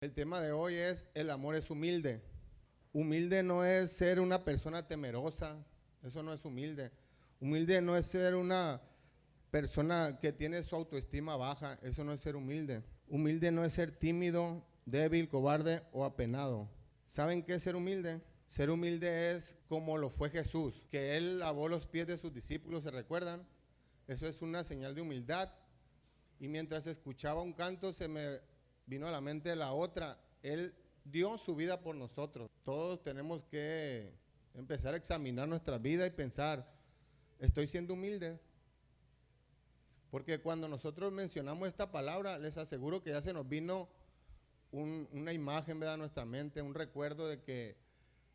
El tema de hoy es el amor es humilde. Humilde no es ser una persona temerosa, eso no es humilde. Humilde no es ser una persona que tiene su autoestima baja, eso no es ser humilde. Humilde no es ser tímido, débil, cobarde o apenado. ¿Saben qué es ser humilde? Ser humilde es como lo fue Jesús, que él lavó los pies de sus discípulos, ¿se recuerdan? Eso es una señal de humildad. Y mientras escuchaba un canto se me vino a la mente la otra. Él dio su vida por nosotros. Todos tenemos que empezar a examinar nuestra vida y pensar, ¿estoy siendo humilde? Porque cuando nosotros mencionamos esta palabra, les aseguro que ya se nos vino una imagen, ¿verdad?, a nuestra mente, un recuerdo de que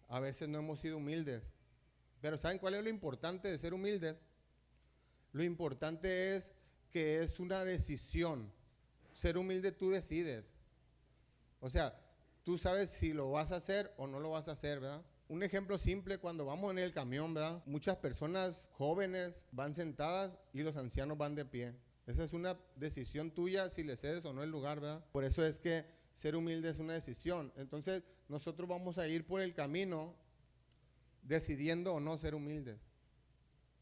a veces no hemos sido humildes. Pero ¿saben cuál es lo importante de ser humildes? Lo importante es que es una decisión. Ser humilde tú decides. O sea, tú sabes si lo vas a hacer o no lo vas a hacer, ¿verdad? Un ejemplo simple, cuando vamos en el camión, ¿verdad? Muchas personas jóvenes van sentadas y los ancianos van de pie. Esa es una decisión tuya si le cedes o no el lugar, ¿verdad? Por eso es que ser humilde es una decisión. Entonces, nosotros vamos a ir por el camino decidiendo o no ser humildes.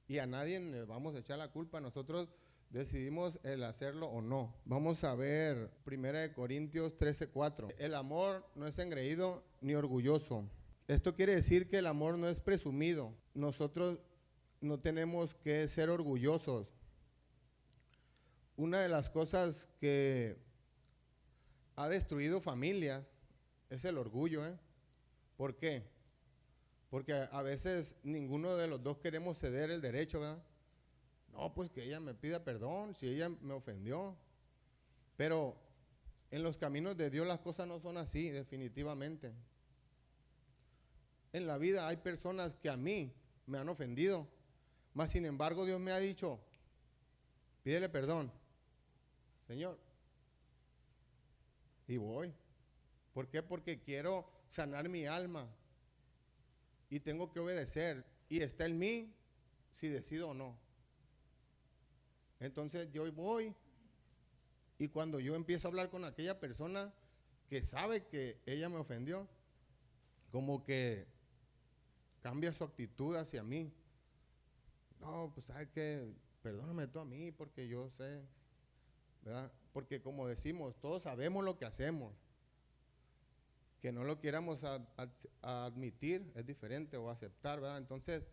Y a nadie le vamos a echar la culpa, nosotros decidimos el hacerlo o no. Vamos a ver 1 Corintios 13:4. El amor no es engreído ni orgulloso. Esto quiere decir que el amor no es presumido. Nosotros no tenemos que ser orgullosos. Una de las cosas que ha destruido familias es el orgullo, ¿eh? ¿Por qué? Porque a veces ninguno de los dos queremos ceder el derecho, ¿verdad? No, pues que ella me pida perdón si ella me ofendió. Pero en los caminos de Dios las cosas no son así, definitivamente. En la vida hay personas que a mí me han ofendido, mas sin embargo Dios me ha dicho, pídele perdón, Señor. Y voy. ¿Por qué? Porque quiero sanar mi alma y tengo que obedecer. Y está en mí si decido o no. Entonces yo voy y cuando yo empiezo a hablar con aquella persona que sabe que ella me ofendió, como que cambia su actitud hacia mí. No, pues sabes que perdóname tú a mí porque yo sé, ¿verdad? Porque como decimos, todos sabemos lo que hacemos. Que no lo quieramos a admitir es diferente o aceptar, ¿verdad? Entonces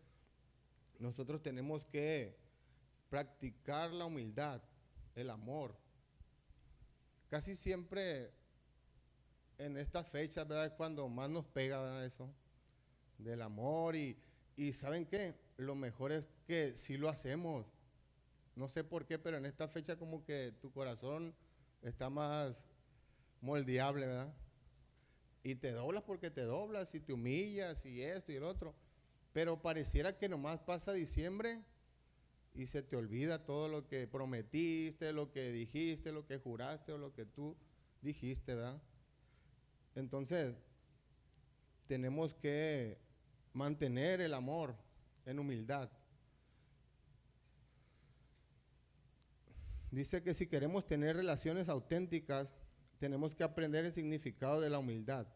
nosotros tenemos que practicar la humildad, el amor. Casi siempre en estas fechas, ¿verdad?, es cuando más nos pega, ¿verdad?, eso del amor y ¿saben qué? Lo mejor es que sí lo hacemos. No sé por qué, pero en esta fecha como que tu corazón está más moldeable, ¿verdad? Y te doblas porque te doblas y te humillas y esto y el otro. Pero pareciera que nomás pasa diciembre y se te olvida todo lo que prometiste, lo que dijiste, lo que juraste o lo que tú dijiste, ¿verdad? Entonces, tenemos que mantener el amor en humildad. Dice que si queremos tener relaciones auténticas, tenemos que aprender el significado de la humildad.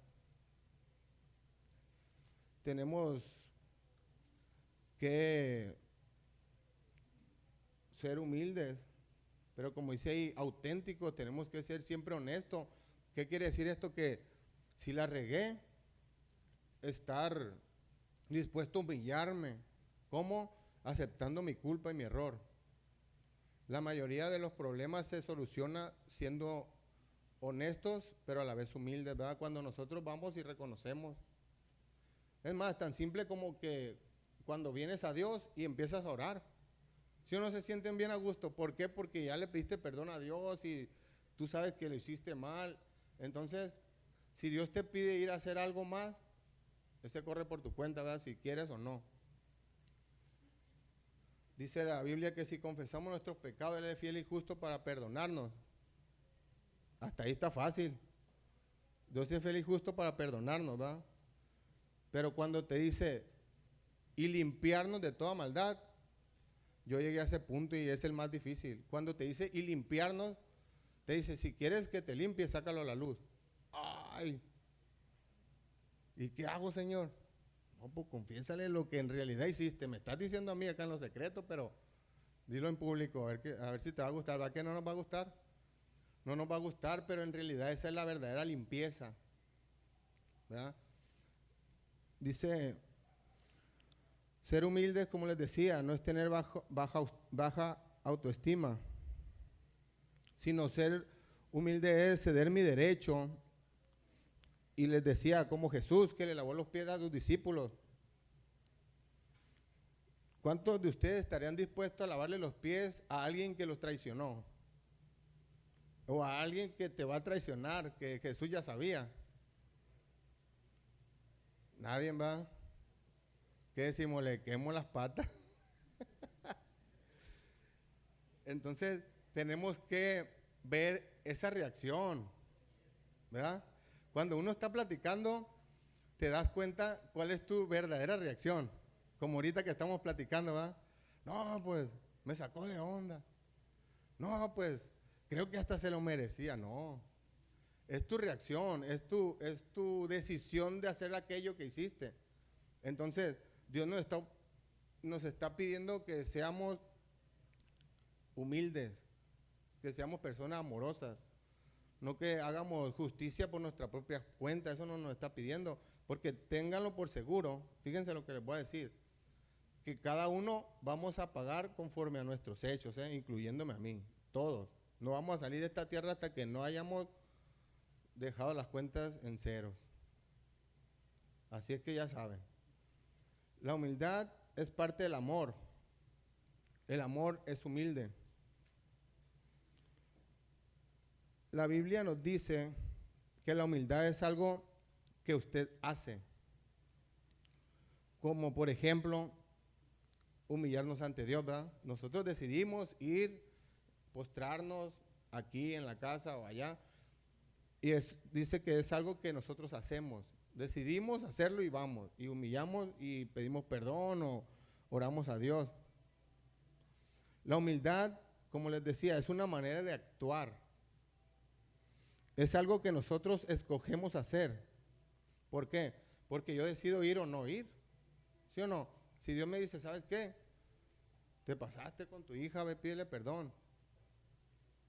Tenemos que ser humildes, pero como dice ahí, auténticos, tenemos que ser siempre honestos. ¿Qué quiere decir esto? Que si la regué, estar dispuesto a humillarme. ¿Cómo? Aceptando mi culpa y mi error. La mayoría de los problemas se soluciona siendo honestos, pero a la vez humildes, ¿verdad? Cuando nosotros vamos y reconocemos. Es más, tan simple como que cuando vienes a Dios y empiezas a orar, si uno se sienten bien a gusto. ¿Por qué? Porque ya le pediste perdón a Dios y tú sabes que lo hiciste mal. Entonces, si Dios te pide ir a hacer algo más, ese corre por tu cuenta, ¿verdad?, si quieres o no. Dice la Biblia que si confesamos nuestros pecados, Él es fiel y justo para perdonarnos. Hasta ahí está fácil. Dios es fiel y justo para perdonarnos, ¿verdad? Pero cuando te dice, y limpiarnos de toda maldad, yo llegué a ese punto y es el más difícil. Cuando te dice, y limpiarnos, te dice, si quieres que te limpie, sácalo a la luz. ay, ¿y qué hago, Señor? No, pues confiésale lo que en realidad hiciste. Me estás diciendo a mí acá en lo secreto, pero dilo en público, a ver si te va a gustar. ¿Va que no nos va a gustar? No nos va a gustar, pero en realidad esa es la verdadera limpieza, ¿verdad? Dice, ser humildes, como les decía, no es tener baja autoestima, sino ser humilde es ceder mi derecho. Y les decía, como Jesús, que le lavó los pies a sus discípulos. ¿Cuántos de ustedes estarían dispuestos a lavarle los pies a alguien que los traicionó? O a alguien que te va a traicionar, que Jesús ya sabía. Nadie va. ¿Qué decimos? Le quemo las patas. Entonces, tenemos que ver esa reacción, ¿verdad? Cuando uno está platicando, te das cuenta cuál es tu verdadera reacción. Como ahorita que estamos platicando, ¿verdad? No, pues, me sacó de onda. No, pues, creo que hasta se lo merecía. No, es tu reacción, es tu decisión de hacer aquello que hiciste. Entonces, Dios nos está pidiendo que seamos humildes, que seamos personas amorosas, no que hagamos justicia por nuestra propia cuenta. Eso no nos está pidiendo, porque ténganlo por seguro. Fíjense lo que les voy a decir, que cada uno vamos a pagar conforme a nuestros hechos, incluyéndome a mí, todos. No vamos a salir de esta tierra hasta que no hayamos dejado las cuentas en ceros. Así es que ya saben, la humildad es parte del amor. El amor es humilde. La Biblia nos dice que la humildad es algo que usted hace, como por ejemplo humillarnos ante Dios, ¿verdad? Nosotros decidimos ir, postrarnos aquí en la casa o allá, y dice que es algo que nosotros hacemos. Decidimos hacerlo y vamos, y humillamos y pedimos perdón o oramos a Dios. La humildad, como les decía, es una manera de actuar. Es algo que nosotros escogemos hacer. ¿Por qué? Porque yo decido ir o no ir. ¿Sí o no? Si Dios me dice, ¿sabes qué? Te pasaste con tu hija, ve, pídele perdón.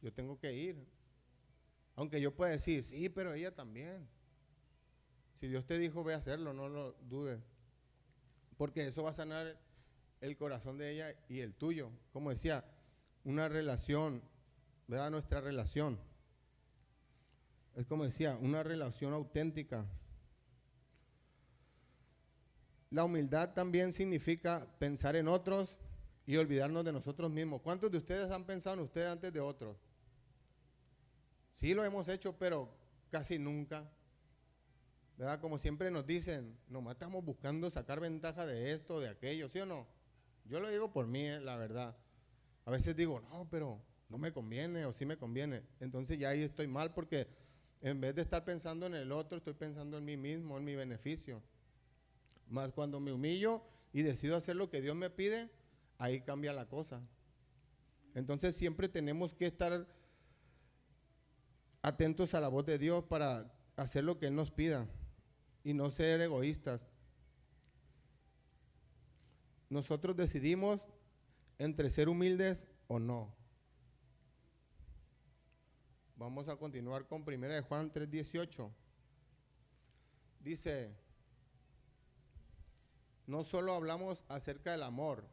Yo tengo que ir. Aunque yo pueda decir, sí, pero ella también. Si Dios te dijo, ve a hacerlo, no lo dudes. Porque eso va a sanar el corazón de ella y el tuyo. Como decía, una relación, ¿verdad? Nuestra relación. Es como decía, una relación auténtica. La humildad también significa pensar en otros y olvidarnos de nosotros mismos. ¿Cuántos de ustedes han pensado en ustedes antes de otros? Sí lo hemos hecho, pero casi nunca, ¿verdad? Como siempre nos dicen, nomás estamos buscando sacar ventaja de esto, de aquello, ¿sí o no? Yo lo digo por mí, la verdad. A veces digo, no, pero no me conviene o sí me conviene. Entonces ya ahí estoy mal, porque en vez de estar pensando en el otro, estoy pensando en mí mismo, en mi beneficio. Más cuando me humillo y decido hacer lo que Dios me pide, ahí cambia la cosa. Entonces siempre tenemos que estar atentos a la voz de Dios para hacer lo que Él nos pida y no ser egoístas. Nosotros decidimos entre ser humildes o no. Vamos a continuar con 1 de Juan 3:18. Dice, no solo hablamos acerca del amor,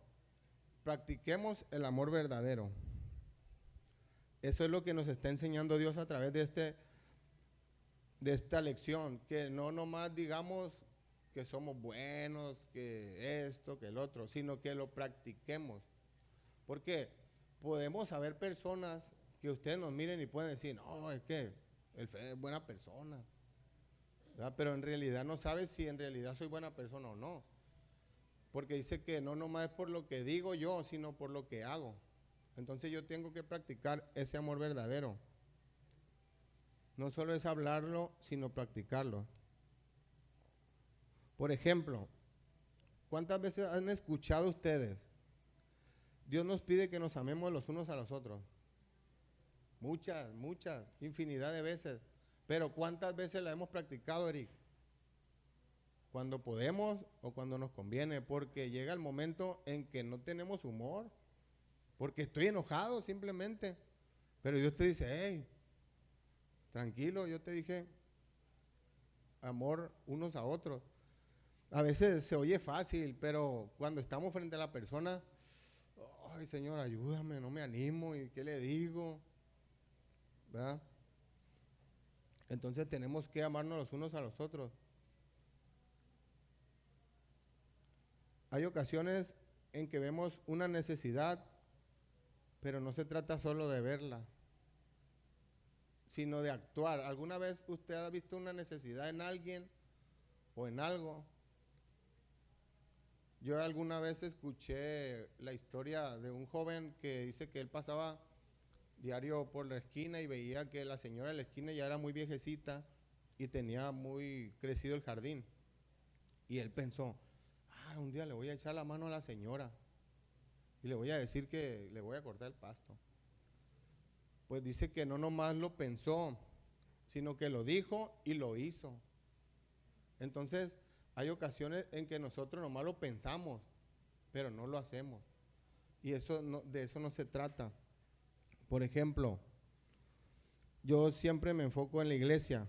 practiquemos el amor verdadero. Eso es lo que nos está enseñando Dios a través de esta lección, que no nomás digamos que somos buenos, que esto, que el otro, sino que lo practiquemos. Porque podemos haber personas que ustedes nos miren y pueden decir, no, es que el Fede es buena persona, ¿verdad? Pero en realidad no sabes si en realidad soy buena persona o no. Porque dice que no nomás es por lo que digo yo, sino por lo que hago. Entonces yo tengo que practicar ese amor verdadero. No solo es hablarlo, sino practicarlo. Por ejemplo, ¿cuántas veces han escuchado ustedes? Dios nos pide que nos amemos los unos a los otros. Muchas, infinidad de veces. Pero ¿cuántas veces la hemos practicado, Eric? Cuando podemos o cuando nos conviene, porque llega el momento en que no tenemos humor, porque estoy enojado simplemente. Pero Dios te dice, hey, tranquilo, yo te dije amor unos a otros. A veces se oye fácil, pero cuando estamos frente a la persona, ay, Señor, ayúdame, no me animo, ¿y qué le digo? ¿Verdad? Entonces tenemos que amarnos los unos a los otros. Hay ocasiones en que vemos una necesidad, pero no se trata solo de verla, sino de actuar. ¿Alguna vez usted ha visto una necesidad en alguien o en algo? Yo alguna vez escuché la historia de un joven que dice que él pasaba diario por la esquina y veía que la señora de la esquina ya era muy viejecita y tenía muy crecido el jardín. Y él pensó, un día le voy a echar la mano a la señora y le voy a decir que le voy a cortar el pasto. Pues dice que no nomás lo pensó, sino que lo dijo y lo hizo. Entonces, hay ocasiones en que nosotros nomás lo pensamos, pero no lo hacemos. Y eso no, de eso no se trata. Por ejemplo, yo siempre me enfoco en la iglesia.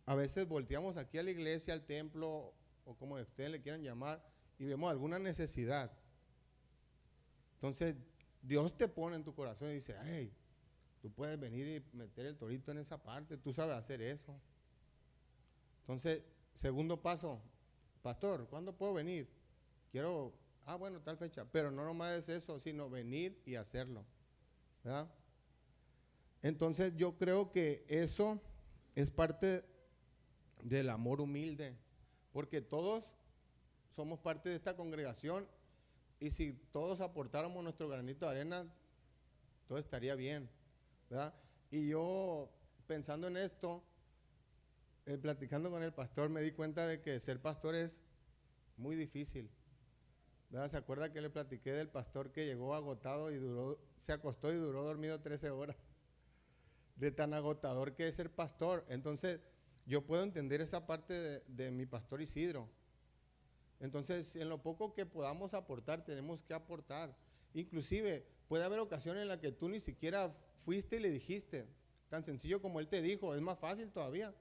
A veces volteamos aquí a la iglesia, al templo, o como ustedes le quieran llamar, y vemos alguna necesidad. Entonces, Dios te pone en tu corazón y dice, hey, tú puedes venir y meter el torito en esa parte, tú sabes hacer eso. Entonces, segundo paso, pastor, ¿cuándo puedo venir? Quiero, bueno, tal fecha, pero no nomás es eso, sino venir y hacerlo, ¿verdad? Entonces, yo creo que eso es parte del amor humilde, porque todos somos parte de esta congregación y si todos aportáramos nuestro granito de arena, todo estaría bien, ¿verdad? Y yo, pensando en esto, platicando con el pastor, me di cuenta de que ser pastor es muy difícil, ¿verdad? ¿Se acuerda que le platiqué del pastor que llegó agotado y se acostó y duró dormido 13 horas? De tan agotador que es ser pastor. Entonces, yo puedo entender esa parte de mi pastor Isidro. Entonces, en lo poco que podamos aportar, tenemos que aportar. Inclusive, puede haber ocasiones en las que tú ni siquiera fuiste y le dijiste, tan sencillo como él te dijo, es más fácil todavía.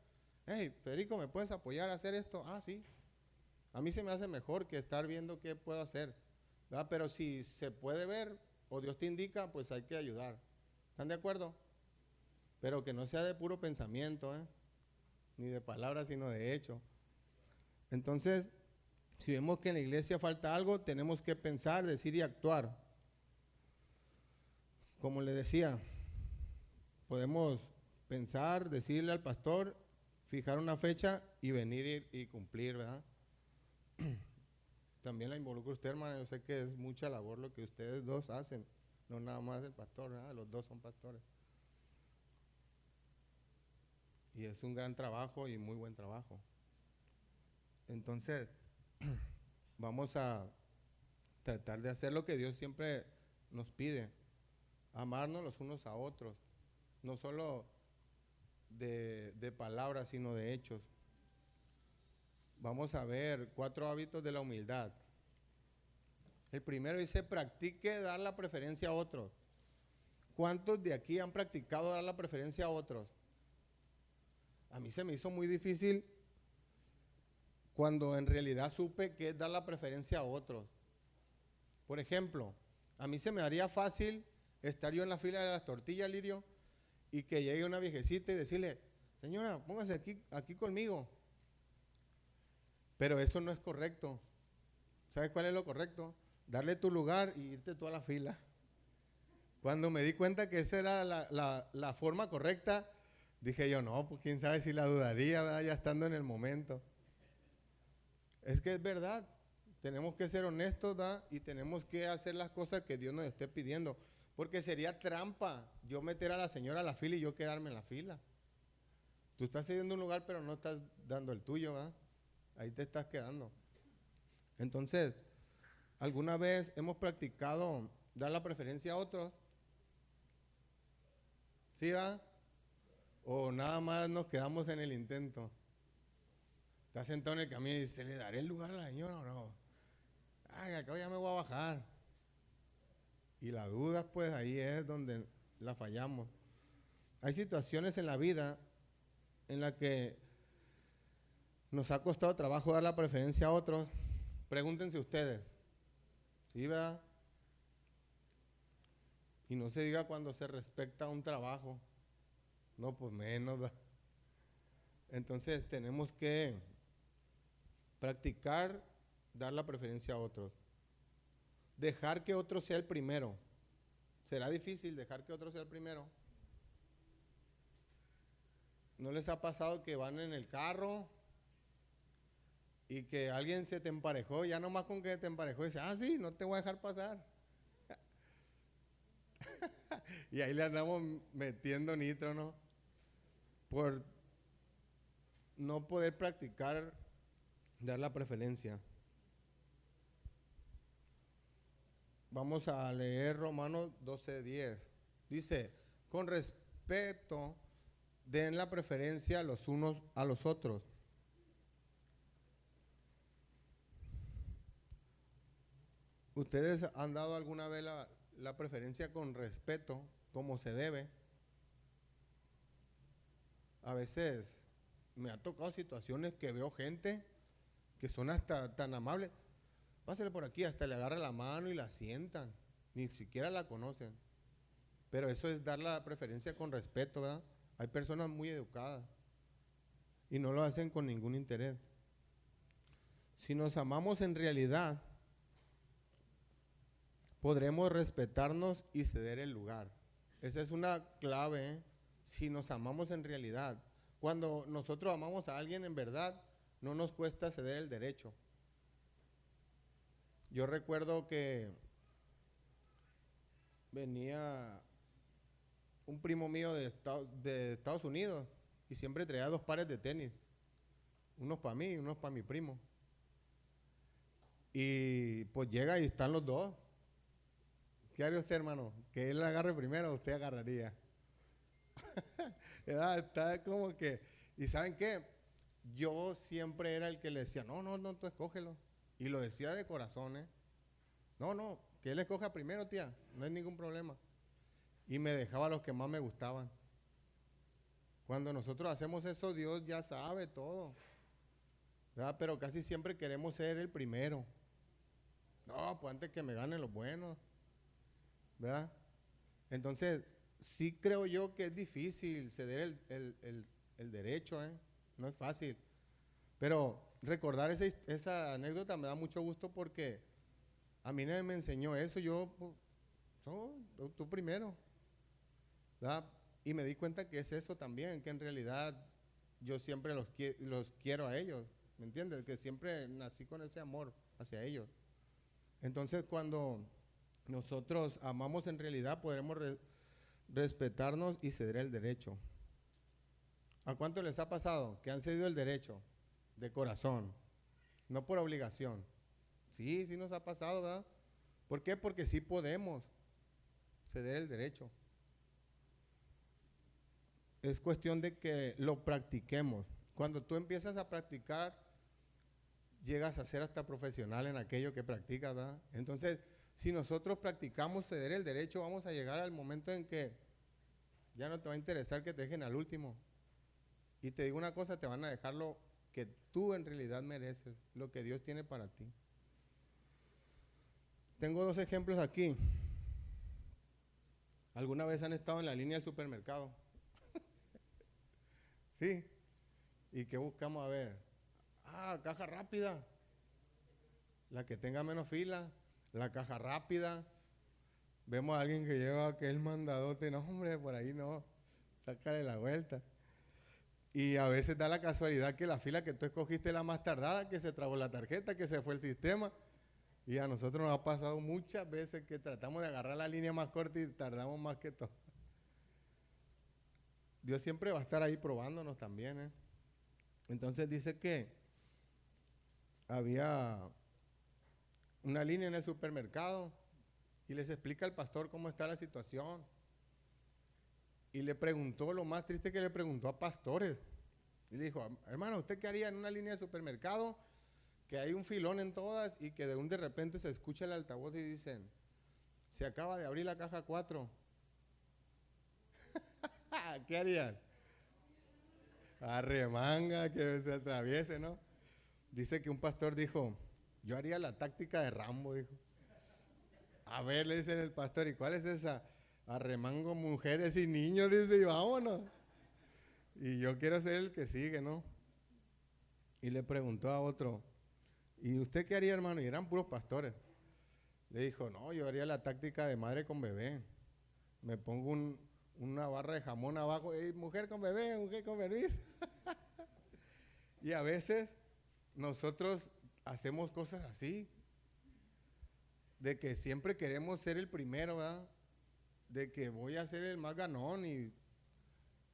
Hey, Federico, ¿me puedes apoyar a hacer esto? Sí. A mí se me hace mejor que estar viendo qué puedo hacer, ¿verdad? Pero si se puede ver o Dios te indica, pues hay que ayudar. ¿Están de acuerdo? Pero que no sea de puro pensamiento, ni de palabras, sino de hecho. Entonces, si vemos que en la iglesia falta algo, tenemos que pensar, decir y actuar. Como le decía, podemos pensar, decirle al pastor, fijar una fecha y venir y cumplir, ¿verdad? También la involucro usted, hermana. Yo sé que es mucha labor lo que ustedes dos hacen, no nada más el pastor, ¿verdad? Los dos son pastores. Y es un gran trabajo y muy buen trabajo. Entonces, vamos a tratar de hacer lo que Dios siempre nos pide, amarnos los unos a otros, no solo de palabras, sino de hechos. Vamos a ver 4 hábitos de la humildad. El primero dice, practique dar la preferencia a otros. ¿Cuántos de aquí han practicado dar la preferencia a otros? A mí se me hizo muy difícil cuando en realidad supe que es dar la preferencia a otros. Por ejemplo, a mí se me haría fácil estar yo en la fila de las tortillas, Lirio, y que llegue una viejecita y decirle, señora, póngase aquí conmigo. Pero eso no es correcto. ¿Sabes cuál es lo correcto? Darle tu lugar y irte tú a la fila. Cuando me di cuenta que esa era la forma correcta, dije yo, no, pues quién sabe si la dudaría, ¿verdad? Ya estando en el momento. Es que es verdad, tenemos que ser honestos, ¿verdad? Y tenemos que hacer las cosas que Dios nos esté pidiendo, porque sería trampa yo meter a la señora a la fila y yo quedarme en la fila. Tú estás cediendo un lugar, pero no estás dando el tuyo, ¿verdad? Ahí te estás quedando. Entonces, ¿alguna vez hemos practicado dar la preferencia a otros? ¿Sí, va? O nada más nos quedamos en el intento. Está sentado en el camino y dice, ¿le daré el lugar a la señora o no? Ay, acá ya me voy a bajar. Y la duda, pues ahí es donde la fallamos. Hay situaciones en la vida en las que nos ha costado trabajo dar la preferencia a otros. Pregúntense ustedes. ¿Sí, verdad? Y no se diga cuando se respecta a un trabajo. No, pues menos, ¿verdad? Entonces tenemos que practicar dar la preferencia a otros. Dejar que otro sea el primero. ¿Será difícil dejar que otro sea el primero? ¿No les ha pasado que van en el carro y que alguien se te emparejó, ya nomás con que te emparejó, dice, ah, sí, no te voy a dejar pasar? Y ahí le andamos metiendo nitro, ¿no? Por no poder practicar dar la preferencia. Vamos a leer Romanos 12:10. Dice, con respeto, den la preferencia los unos a los otros. ¿Ustedes han dado alguna vez la preferencia con respeto, como se debe? A veces me ha tocado situaciones que veo gente que son hasta tan amables. Pásale por aquí, hasta le agarra la mano y la sientan. Ni siquiera la conocen. Pero eso es dar la preferencia con respeto, ¿verdad? Hay personas muy educadas y no lo hacen con ningún interés. Si nos amamos en realidad, podremos respetarnos y ceder el lugar. Esa es una clave, ¿eh? Si nos amamos en realidad. Cuando nosotros amamos a alguien en verdad, no nos cuesta ceder el derecho. Yo recuerdo que venía un primo mío de Estados Unidos y siempre traía 2 pares de tenis. Unos para mí y unos para mi primo. Y pues llega y están los dos. ¿Qué haría usted, hermano? ¿Que él agarre primero o usted agarraría? Está como que... ¿Y saben qué? Yo siempre era el que le decía, no, tú escógelo. Y lo decía de corazón, ¿eh? No, que él escoja primero, tía. No hay ningún problema. Y me dejaba los que más me gustaban. Cuando nosotros hacemos eso, Dios ya sabe todo, ¿verdad? Pero casi siempre queremos ser el primero. No, pues antes que me ganen los buenos, ¿verdad? Entonces, sí creo yo que es difícil ceder el derecho, ¿eh? No es fácil. Pero recordar esa anécdota me da mucho gusto porque a mí nadie me enseñó eso. Yo, pues, tú primero, ¿verdad? Y me di cuenta que es eso también, que en realidad yo siempre los quiero a ellos, ¿me entiendes? Que siempre nací con ese amor hacia ellos. Entonces, cuando nosotros amamos en realidad, podremos respetarnos y ceder el derecho. ¿A cuánto les ha pasado que han cedido el derecho de corazón, no por obligación? Sí nos ha pasado, ¿verdad? ¿Por qué? Porque sí podemos ceder el derecho. Es cuestión de que lo practiquemos. Cuando tú empiezas a practicar, llegas a ser hasta profesional en aquello que practicas, ¿verdad? Entonces, si nosotros practicamos ceder el derecho, vamos a llegar al momento en que ya no te va a interesar que te dejen al último. Y te digo una cosa, te van a dejar lo que tú en realidad mereces, lo que Dios tiene para ti. Tengo 2 ejemplos aquí. ¿Alguna vez han estado en la línea del supermercado? Sí. ¿Y qué buscamos? A ver. Caja rápida. La que tenga menos fila. La caja rápida. Vemos a alguien que lleva aquel mandadote. No, hombre, por ahí no. Sácale la vuelta. Y a veces da la casualidad que la fila que tú escogiste es la más tardada, que se trabó la tarjeta, que se fue el sistema. Y a nosotros nos ha pasado muchas veces que tratamos de agarrar la línea más corta y tardamos más que todo. Dios siempre va a estar ahí probándonos también, ¿eh? Entonces dice que había una línea en el supermercado y les explica al pastor cómo está la situación. y le preguntó, lo más triste que le preguntó a pastores. Y le dijo, hermano, ¿usted qué haría en una línea de supermercado que hay un filón en todas y que de repente se escucha el altavoz y dicen, se acaba de abrir la caja 4? ¿Qué harían? Arremanga, que se atraviese, ¿no? Dice que un pastor dijo, yo haría la táctica de Rambo, dijo. A ver, le dice el pastor, ¿y cuál es esa? Arremango mujeres y niños, dice, y vámonos. Y yo quiero ser el que sigue, ¿no? Y le preguntó a otro, ¿y usted qué haría, hermano? Y eran puros pastores. Le dijo, no, yo haría la táctica de madre con bebé. Me pongo una barra de jamón abajo, mujer con bebé, mujer con permiso. Y a veces nosotros hacemos cosas así, de que siempre queremos ser el primero, ¿verdad? De que voy a ser el más ganón y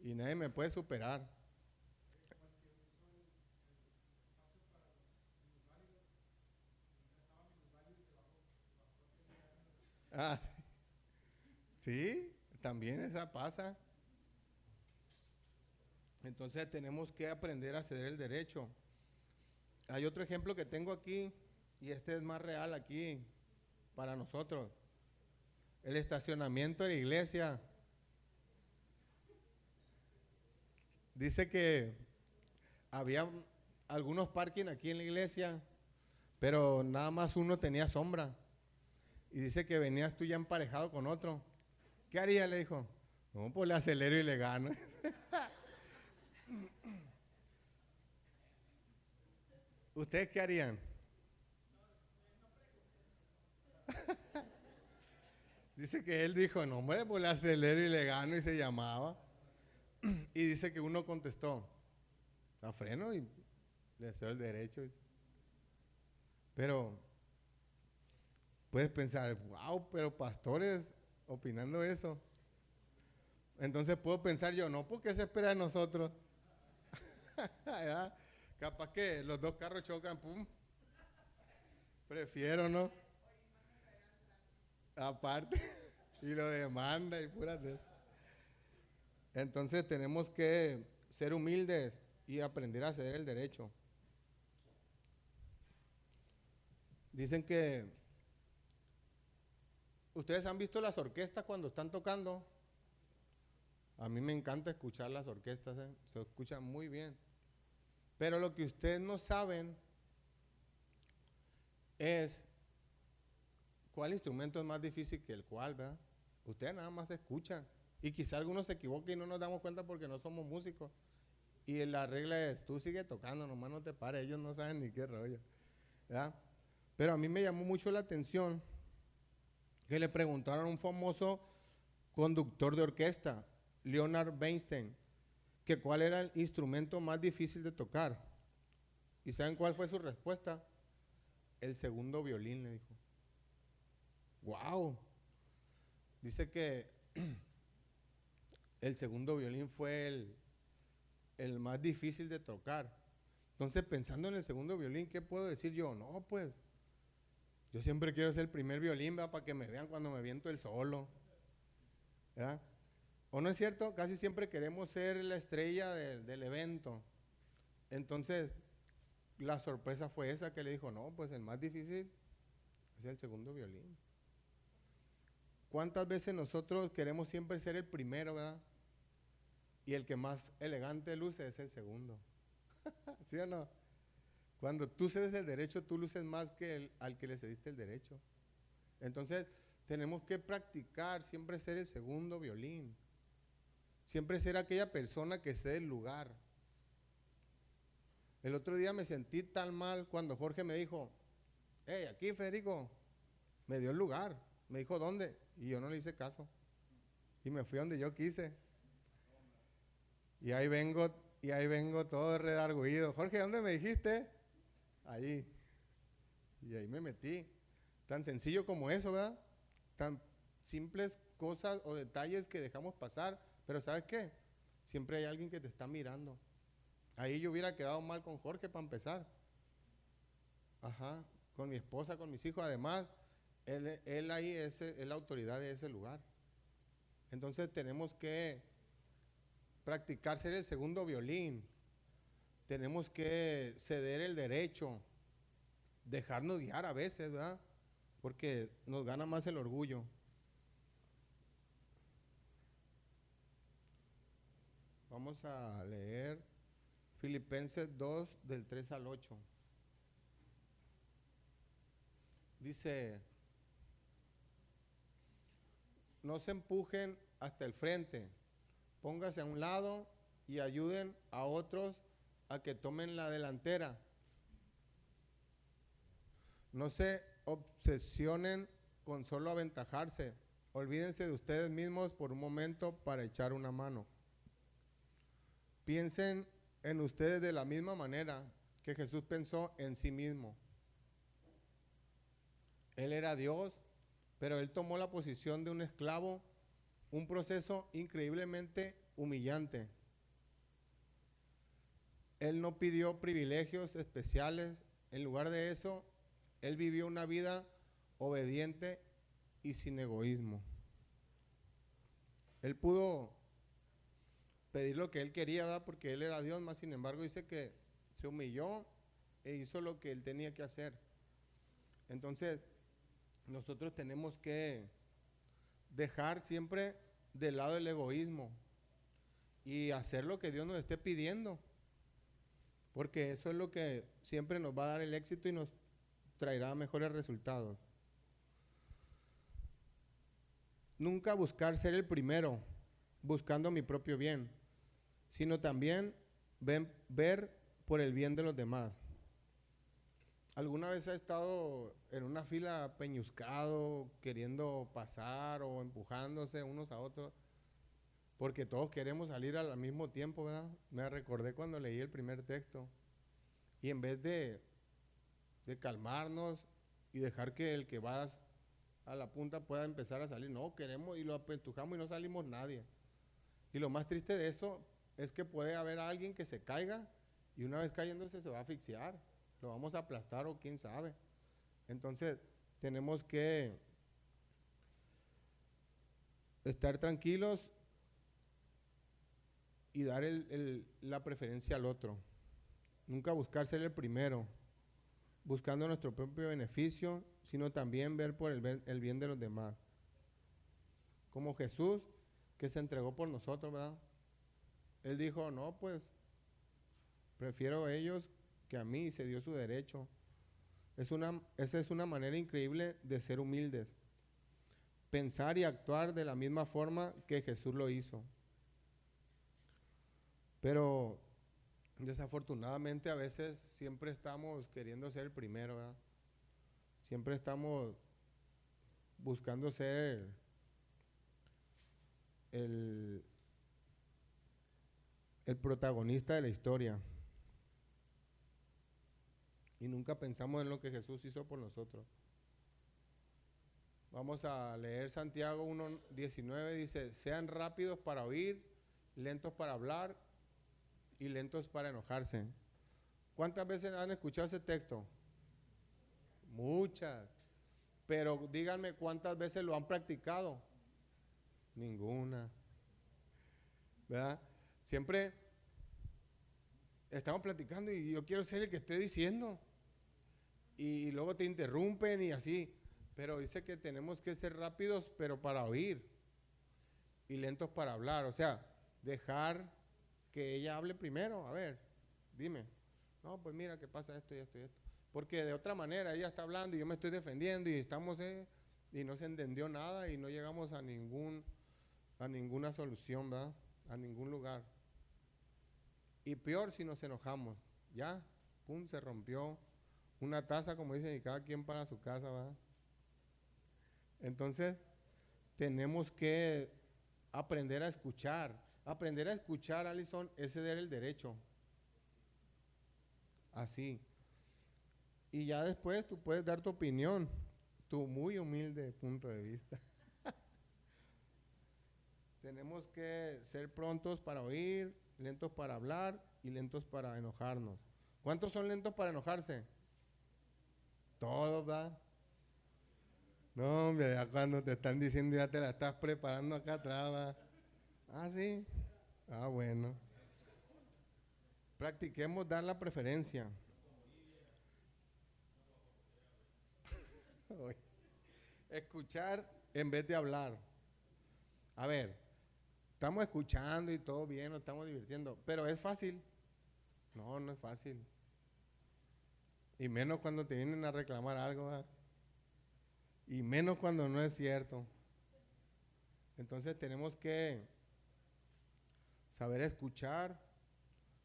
nadie me puede superar. Ah, sí, también esa pasa. Entonces tenemos que aprender a ceder el derecho. Hay otro ejemplo que tengo aquí, y este es más real aquí para nosotros. El estacionamiento de la iglesia. Dice que había algunos parking aquí en la iglesia, pero nada más uno tenía sombra. Y dice que venías tú ya emparejado con otro. ¿Qué haría? Le dijo. No, pues le acelero y le gano. ¿Ustedes qué harían? Dice que él dijo, no hombre, pues le acelero y le gano, y se llamaba. Y dice que uno contestó, a freno y le cedo el derecho. Pero puedes pensar, wow, pero pastores opinando eso. Entonces puedo pensar yo, no, ¿por qué se espera de nosotros? Capaz que los dos carros chocan, pum. Prefiero, ¿no? Aparte, y lo demanda y puras de eso. Entonces tenemos que ser humildes y aprender a ceder el derecho. Dicen que ustedes han visto las orquestas cuando están tocando. A mí me encanta escuchar las orquestas, se escuchan muy bien. Pero lo que ustedes no saben es cuál instrumento es más difícil que el cual, ¿verdad? Ustedes nada más escuchan. Y quizá algunos se equivoquen y no nos damos cuenta porque no somos músicos. Y la regla es, tú sigue tocando, nomás no te pares, ellos no saben ni qué rollo, ¿verdad? Pero a mí me llamó mucho la atención que le preguntaron a un famoso conductor de orquesta, Leonard Bernstein, que cuál era el instrumento más difícil de tocar. ¿Y saben cuál fue su respuesta? El segundo violín, le dijo. ¡Wow! Dice que el segundo violín fue el más difícil de tocar. Entonces, pensando en el segundo violín, ¿qué puedo decir yo? No, pues, yo siempre quiero ser el primer violín, ¿verdad? Para que me vean cuando me viento el solo, ¿verdad? ¿O no es cierto? Casi siempre queremos ser la estrella del evento. Entonces, la sorpresa fue esa que le dijo, no, pues el más difícil es el segundo violín. ¿Cuántas veces nosotros queremos siempre ser el primero, verdad? Y el que más elegante luce es el segundo. ¿Sí o no? Cuando tú cedes el derecho, tú luces más que al que le cediste el derecho. Entonces, tenemos que practicar siempre ser el segundo violín. Siempre ser aquella persona que cede el lugar. El otro día me sentí tan mal cuando Jorge me dijo, hey, aquí Federico, me dio el lugar. Me dijo, ¿dónde? Y yo no le hice caso. Y me fui donde yo quise. Y ahí vengo todo redarguido. Jorge, ¿dónde me dijiste? Ahí. Y ahí me metí. Tan sencillo como eso, ¿verdad? Tan simples cosas o detalles que dejamos pasar. Pero ¿sabes qué? Siempre hay alguien que te está mirando. Ahí yo hubiera quedado mal con Jorge para empezar. Ajá. Con mi esposa, con mis hijos. Además, él ahí es la autoridad de ese lugar. Entonces tenemos que practicar ser el segundo violín. Tenemos que ceder el derecho, dejarnos guiar a veces, ¿verdad? Porque nos gana más el orgullo. Vamos a leer Filipenses 2 del 3 al 8. Dice, no se empujen hasta el frente, póngase a un lado y ayuden a otros a que tomen la delantera. No se obsesionen con solo aventajarse, olvídense de ustedes mismos por un momento para echar una mano. Piensen en ustedes de la misma manera que Jesús pensó en sí mismo. Él era Dios, pero él tomó la posición de un esclavo, un proceso increíblemente humillante. Él no pidió privilegios especiales, en lugar de eso, él vivió una vida obediente y sin egoísmo. Él pudo pedir lo que él quería, ¿verdad? Porque él era Dios, más sin embargo dice que se humilló e hizo lo que él tenía que hacer. Entonces, nosotros tenemos que dejar siempre de lado el egoísmo y hacer lo que Dios nos esté pidiendo, porque eso es lo que siempre nos va a dar el éxito y nos traerá mejores resultados. Nunca buscar ser el primero, buscando mi propio bien, sino también ver por el bien de los demás. ¿Alguna vez ha estado en una fila peñuscado, queriendo pasar o empujándose unos a otros? Porque todos queremos salir al mismo tiempo, ¿verdad? Me recordé cuando leí el primer texto. Y en vez de calmarnos y dejar que el que va a la punta pueda empezar a salir, no, queremos y lo apentujamos y no salimos nadie. Y lo más triste de eso es que puede haber alguien que se caiga y una vez cayéndose se va a asfixiar, lo vamos a aplastar o quién sabe. Entonces tenemos que estar tranquilos y dar la preferencia al otro. Nunca buscar ser el primero, buscando nuestro propio beneficio, sino también ver por el bien de los demás. Como Jesús, que se entregó por nosotros, ¿verdad? Él dijo, no, pues, prefiero a ellos que a mí, y se dio su derecho. Esa es una manera increíble de ser humildes. Pensar y actuar de la misma forma que Jesús lo hizo. Pero desafortunadamente a veces siempre estamos queriendo ser el primero, ¿verdad? Siempre estamos buscando ser el protagonista de la historia. Y nunca pensamos en lo que Jesús hizo por nosotros. Vamos a leer Santiago 1:19, dice, sean rápidos para oír, lentos para hablar y lentos para enojarse. ¿Cuántas veces han escuchado ese texto? Muchas. Pero díganme cuántas veces lo han practicado. Ninguna. ¿Verdad? Siempre estamos platicando y yo quiero ser el que esté diciendo. Y luego te interrumpen y así. Pero dice que tenemos que ser rápidos, pero para oír. Y lentos para hablar. O sea, dejar que ella hable primero. A ver, dime. No, pues mira que pasa esto y esto y esto. Porque de otra manera ella está hablando y yo me estoy defendiendo y estamos y no se entendió nada y no llegamos a ninguna solución, ¿verdad? A ningún lugar. Y peor si nos enojamos. Ya, pum, se rompió una taza, como dicen, y cada quien para su casa, ¿verdad? Entonces, tenemos que aprender a escuchar. Aprender a escuchar, Alison, es ceder el derecho. Así. Y ya después tú puedes dar tu opinión, tu muy humilde punto de vista. Tenemos que ser prontos para oír, lentos para hablar y lentos para enojarnos. ¿Cuántos son lentos para enojarse? Todos, ¿verdad? No, hombre, ya cuando te están diciendo ya te la estás preparando acá atrás, ¿verdad? Ah, sí. Ah, bueno. Practiquemos dar la preferencia. Escuchar en vez de hablar. A ver, estamos escuchando y todo bien, nos estamos divirtiendo, pero es fácil. No, no es fácil. Y menos cuando te vienen a reclamar algo, ¿verdad? Y menos cuando no es cierto. Entonces tenemos que saber escuchar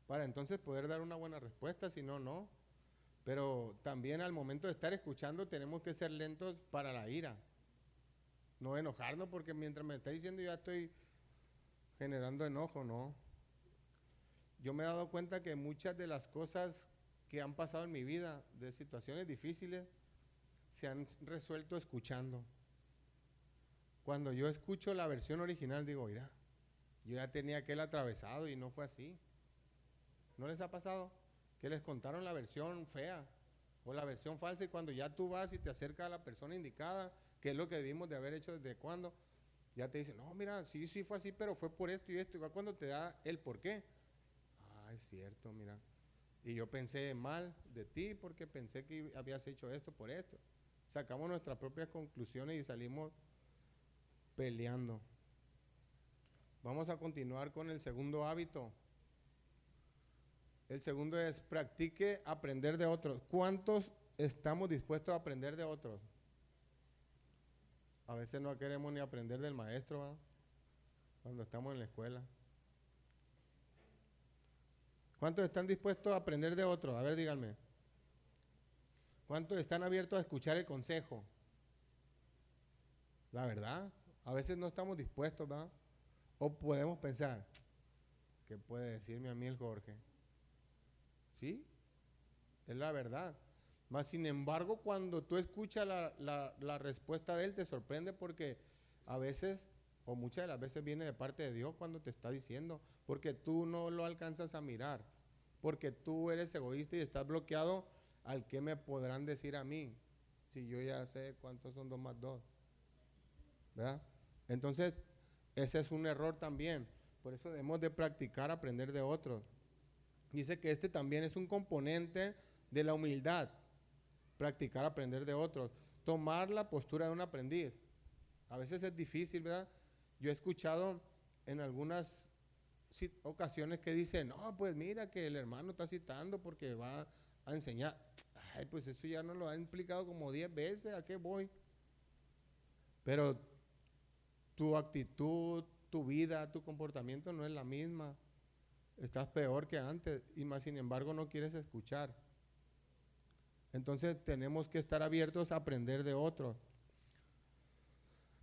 para entonces poder dar una buena respuesta, si no, no. Pero también al momento de estar escuchando tenemos que ser lentos para la ira. No enojarnos porque mientras me está diciendo ya estoy generando enojo, no. Yo me he dado cuenta que muchas de las cosas que han pasado en mi vida, de situaciones difíciles, se han resuelto escuchando. Cuando yo escucho la versión original, digo, mira, yo ya tenía aquel atravesado y no fue así. ¿No les ha pasado? Que les contaron la versión fea o la versión falsa y cuando ya tú vas y te acercas a la persona indicada, que es lo que debimos de haber hecho desde cuando, ya te dicen, no, mira, sí, sí fue así, pero fue por esto y esto. Y cuando te da el por qué, ah, es cierto, mira. Y yo pensé mal de ti porque pensé que habías hecho esto por esto. Sacamos nuestras propias conclusiones y salimos peleando. Vamos a continuar con el segundo hábito. El segundo es practique aprender de otros. ¿Cuántos estamos dispuestos a aprender de otros? A veces no queremos ni aprender del maestro, ¿va? Cuando estamos en la escuela. ¿Cuántos están dispuestos a aprender de otros? A ver, díganme. ¿Cuántos están abiertos a escuchar el consejo? La verdad, a veces no estamos dispuestos, ¿va? O podemos pensar, ¿qué puede decirme a mí el Jorge? ¿Sí? Es la verdad. Mas, sin embargo, cuando tú escuchas la respuesta de él, te sorprende porque a veces, o muchas de las veces, viene de parte de Dios cuando te está diciendo, porque tú no lo alcanzas a mirar, porque tú eres egoísta y estás bloqueado al que me podrán decir a mí, si yo ya sé cuántos son 2 más 2, ¿verdad? Entonces, ese es un error también. Por eso debemos de practicar aprender de otros. Dice que este también es un componente de la humildad. Practicar aprender de otros. Tomar la postura de un aprendiz. A veces es difícil, ¿verdad? Yo he escuchado en algunas ocasiones que dicen, no, pues mira que el hermano está citando porque va a enseñar. Ay, pues eso ya no lo han explicado como 10 veces, ¿a qué voy? Pero tu actitud, tu vida, tu comportamiento no es la misma. Estás peor que antes y más sin embargo no quieres escuchar. Entonces tenemos que estar abiertos a aprender de otros.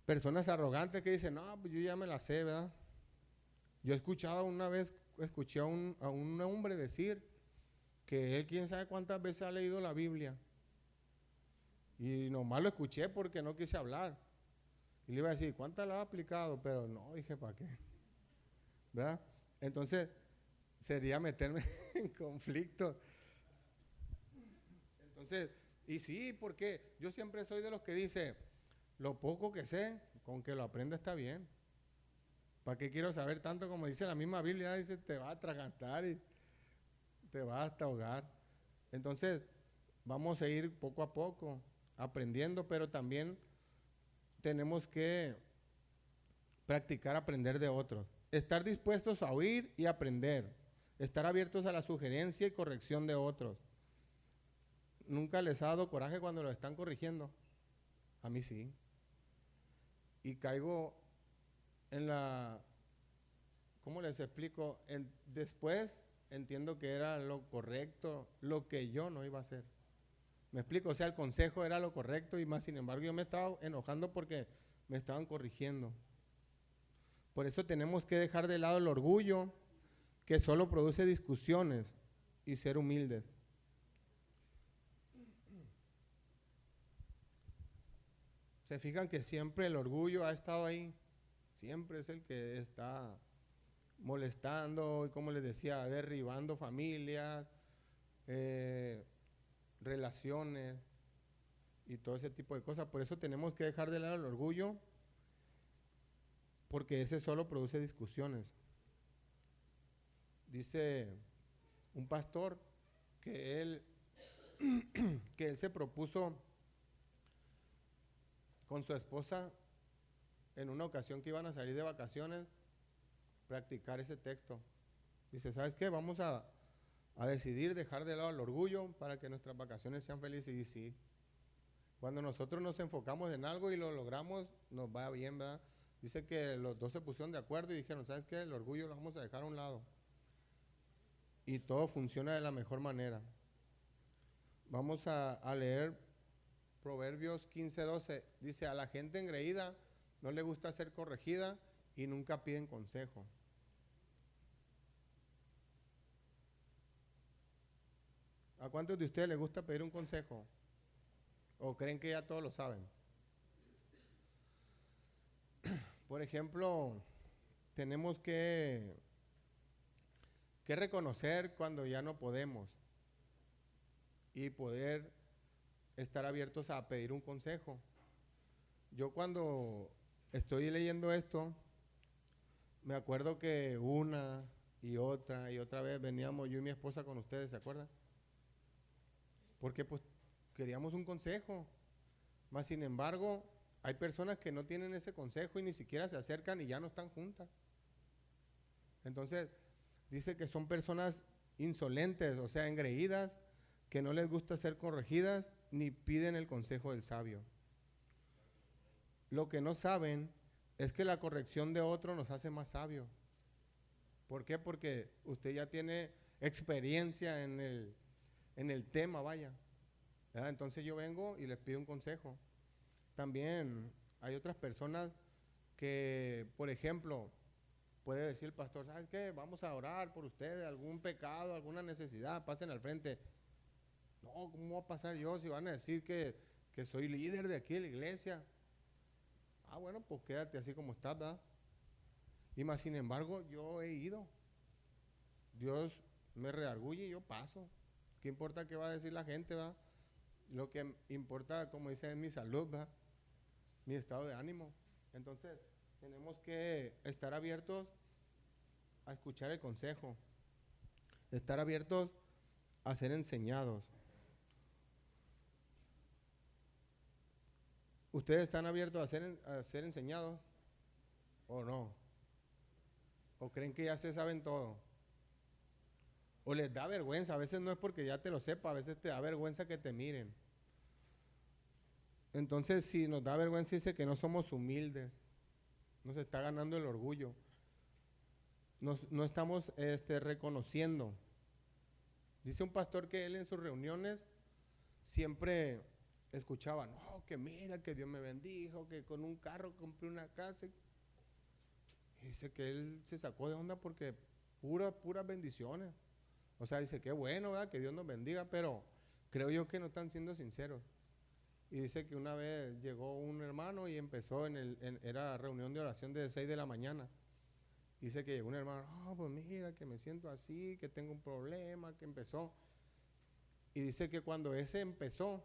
Personas arrogantes que dicen, no, pues yo ya me la sé, ¿verdad? Yo he escuchado una vez, escuché a un hombre decir que él quién sabe cuántas veces ha leído la Biblia. Y nomás lo escuché porque no quise hablar. Y le iba a decir, ¿cuántas la ha aplicado? Pero no, dije, ¿para qué? ¿Verdad? Entonces, sería meterme en conflicto. Entonces, y sí, porque yo siempre soy de los que dice, lo poco que sé, con que lo aprenda está bien. ¿Para qué quiero saber tanto como dice la misma Biblia? Dice, te va a atragantar y te va hasta ahogar. Entonces, vamos a ir poco a poco aprendiendo, pero también tenemos que practicar aprender de otros. Estar dispuestos a oír y aprender. Estar abiertos a la sugerencia y corrección de otros. ¿Nunca les ha dado coraje cuando lo están corrigiendo? A mí sí. Y caigo en la... ¿Cómo les explico? Después entiendo que era lo correcto, lo que yo no iba a hacer. ¿Me explico? O sea, el consejo era lo correcto y más sin embargo yo me estaba enojando porque me estaban corrigiendo. Por eso tenemos que dejar de lado el orgullo que solo produce discusiones y ser humildes. Se fijan que siempre el orgullo ha estado ahí. Siempre es el que está molestando y, como les decía, derribando familias, relaciones y todo ese tipo de cosas. Por eso tenemos que dejar de lado el orgullo, porque ese solo produce discusiones. Dice un pastor que él, que él se propuso con su esposa en una ocasión que iban a salir de vacaciones, practicar ese texto. Dice, ¿sabes qué? Vamos a decidir dejar de lado el orgullo para que nuestras vacaciones sean felices. Y sí, cuando nosotros nos enfocamos en algo y lo logramos, nos va bien, ¿verdad? Dice que los dos se pusieron de acuerdo y dijeron, ¿sabes qué? El orgullo lo vamos a dejar a un lado. Y todo funciona de la mejor manera. Vamos a leer Proverbios 15:12. Dice, a la gente engreída no le gusta ser corregida y nunca piden consejo. ¿A cuántos de ustedes les gusta pedir un consejo? ¿O creen que ya todos lo saben? Por ejemplo, tenemos que reconocer cuando ya no podemos y poder estar abiertos a pedir un consejo. Yo cuando estoy leyendo esto, me acuerdo que una y otra vez veníamos yo y mi esposa con ustedes, ¿se acuerdan? Porque pues queríamos un consejo. Más sin embargo, hay personas que no tienen ese consejo y ni siquiera se acercan y ya no están juntas. Entonces, dice que son personas insolentes, o sea, engreídas, que no les gusta ser corregidas ni piden el consejo del sabio. Lo que no saben es que la corrección de otro nos hace más sabios. ¿Por qué? Porque usted ya tiene experiencia en el tema, vaya. ¿Verdad? Entonces yo vengo y les pido un consejo. También hay otras personas que, por ejemplo, puede decir el pastor, ¿sabes qué? Vamos a orar por ustedes, algún pecado, alguna necesidad, pasen al frente. No, ¿cómo voy a pasar yo si van a decir que soy líder de aquí de la iglesia? Ah, bueno, pues quédate así como estás, ¿verdad? Y más sin embargo, yo he ido. Dios me redarguye y yo paso. ¿Qué importa qué va a decir la gente, va? Lo que importa, como dice, es mi salud, ¿va? Mi estado de ánimo. Entonces, tenemos que estar abiertos a escuchar el consejo. Estar abiertos a ser enseñados. ¿Ustedes están abiertos a ser enseñados o no? ¿O creen que ya se saben todo? ¿O les da vergüenza? A veces no es porque ya te lo sepa, a veces te da vergüenza que te miren. Entonces, si nos da vergüenza, dice que no somos humildes. Nos está ganando el orgullo. No estamos reconociendo. Dice un pastor que él en sus reuniones siempre escuchaba, no, que mira, que Dios me bendijo, que con un carro compré una casa. Y dice que él se sacó de onda porque puras bendiciones. O sea, dice, qué bueno, ¿verdad? Que Dios nos bendiga, pero creo yo que no están siendo sinceros. Y dice que una vez llegó un hermano y empezó era reunión de oración de 6 de la mañana. Dice que llegó un hermano, pues mira, que me siento así, que tengo un problema, que empezó. Y dice que cuando ese empezó,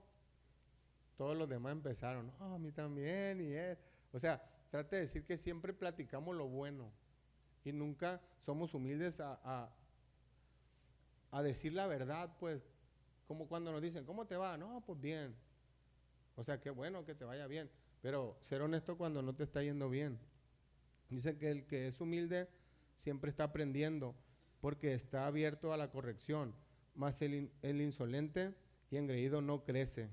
todos los demás empezaron, a mí también, y él. O sea, trate de decir que siempre platicamos lo bueno y nunca somos humildes a decir la verdad, pues, como cuando nos dicen, ¿cómo te va? No, pues bien. O sea, qué bueno que te vaya bien, pero ser honesto cuando no te está yendo bien. Dice que el que es humilde siempre está aprendiendo porque está abierto a la corrección, más el insolente y engreído no crece.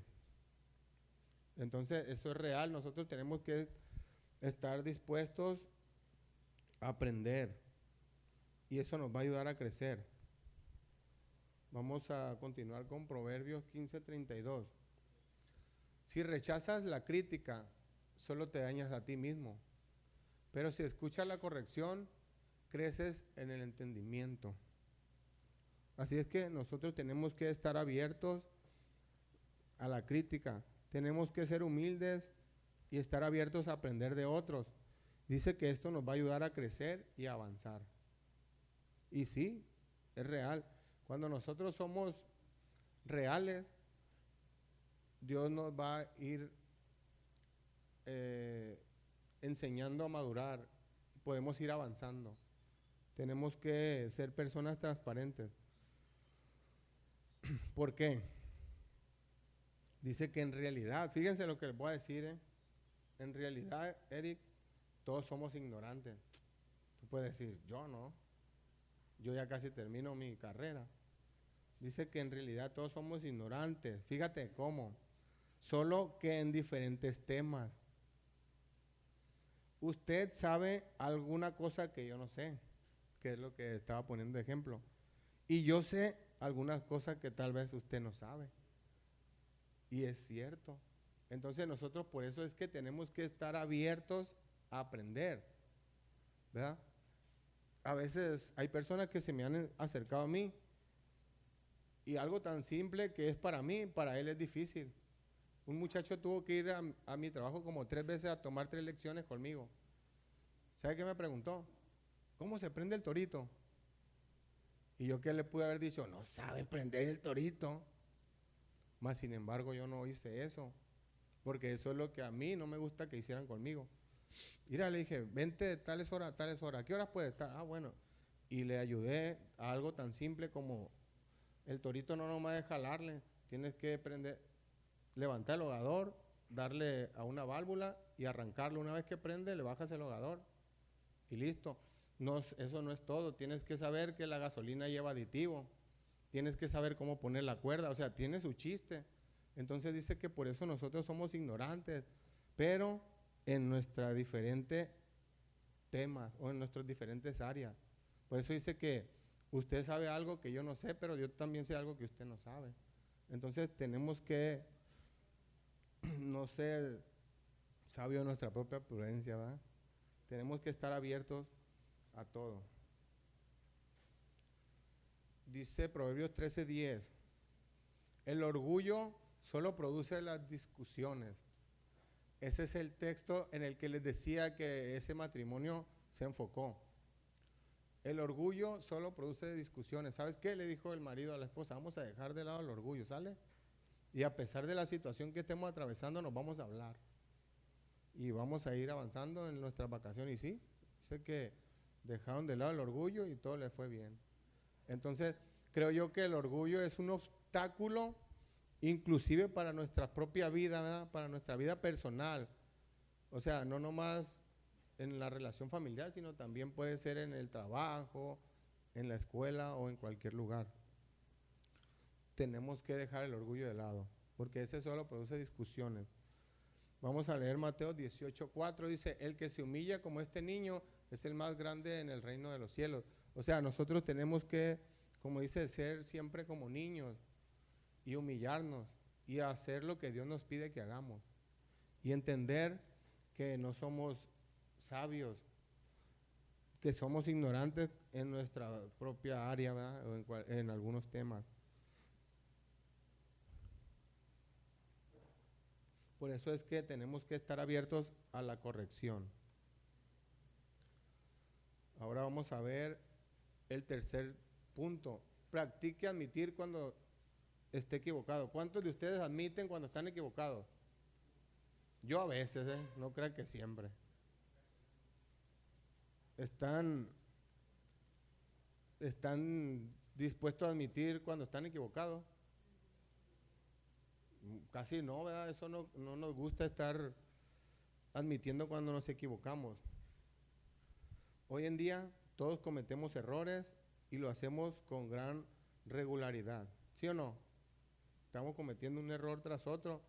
Entonces, eso es real. Nosotros tenemos que estar dispuestos a aprender y eso nos va a ayudar a crecer. Vamos a continuar con Proverbios 15:32. Si rechazas la crítica, solo te dañas a ti mismo. Pero si escuchas la corrección, creces en el entendimiento. Así es que nosotros tenemos que estar abiertos a la crítica. Tenemos que ser humildes y estar abiertos a aprender de otros. Dice que esto nos va a ayudar a crecer y a avanzar. Y sí, es real. Cuando nosotros somos reales, Dios nos va a ir enseñando a madurar. Podemos ir avanzando. Tenemos que ser personas transparentes. ¿Por qué? Dice que en realidad, fíjense lo que les voy a decir, en realidad, Eric, todos somos ignorantes. Tú puedes decir, yo no, yo ya casi termino mi carrera. Dice que en realidad todos somos ignorantes. Fíjate cómo, solo que en diferentes temas. Usted sabe alguna cosa que yo no sé, que es lo que estaba poniendo de ejemplo. Y yo sé algunas cosas que tal vez usted no sabe. Y es cierto. Entonces nosotros por eso es que tenemos que estar abiertos a aprender, ¿verdad? A veces hay personas que se me han acercado a mí y algo tan simple que es para mí, para él es difícil. Un muchacho tuvo que ir a mi trabajo como 3 veces a tomar 3 lecciones conmigo. ¿Sabe qué me preguntó? ¿Cómo se prende el torito? Y yo qué le pude haber dicho, no sabe prender el torito. Mas sin embargo yo no hice eso, porque eso es lo que a mí no me gusta que hicieran conmigo. Mira, le dije, vente de tales horas a tales horas. ¿A qué horas puede estar? Ah, bueno. Y le ayudé a algo tan simple como el torito no nomás de jalarle, tienes que prender, levantar el hogador, darle a una válvula y arrancarlo. Una vez que prende, le bajas el hogador y listo. No, eso no es todo. Tienes que saber que la gasolina lleva aditivo. Tienes que saber cómo poner la cuerda. O sea, tiene su chiste. Entonces dice que por eso nosotros somos ignorantes. Pero en nuestros diferentes temas o en nuestras diferentes áreas. Por eso dice que usted sabe algo que yo no sé, pero yo también sé algo que usted no sabe. Entonces tenemos que no ser sabios en nuestra propia prudencia, ¿verdad? Tenemos que estar abiertos a todo. Dice Proverbios 13:10, el orgullo solo produce las discusiones. Ese es el texto en el que les decía que ese matrimonio se enfocó. El orgullo solo produce discusiones. ¿Sabes qué? Le dijo el marido a la esposa, vamos a dejar de lado el orgullo, ¿sale? Y a pesar de la situación que estemos atravesando, nos vamos a hablar. Y vamos a ir avanzando en nuestras vacaciones. Y sí, sé que dejaron de lado el orgullo y todo les fue bien. Entonces, creo yo que el orgullo es un obstáculo inclusive para nuestra propia vida, ¿verdad? Para nuestra vida personal. O sea, no nomás en la relación familiar, sino también puede ser en el trabajo, en la escuela o en cualquier lugar. Tenemos que dejar el orgullo de lado, porque ese solo produce discusiones. Vamos a leer Mateo 18:4, dice, el que se humilla como este niño es el más grande en el reino de los cielos. O sea, nosotros tenemos que, como dice, ser siempre como niños y humillarnos y hacer lo que Dios nos pide que hagamos y entender que no somos sabios, que somos ignorantes en nuestra propia área, ¿verdad? O en algunos temas. Por eso es que tenemos que estar abiertos a la corrección. Ahora vamos a ver el tercer punto. Practique admitir cuando esté equivocado. ¿Cuántos de ustedes admiten cuando están equivocados? Yo a veces, no crean que siempre. Están dispuestos a admitir cuando están equivocados. Casi no, ¿verdad? Eso no nos gusta estar admitiendo cuando nos equivocamos. Hoy en día todos cometemos errores y lo hacemos con gran regularidad. ¿Sí o no? Estamos cometiendo un error tras otro.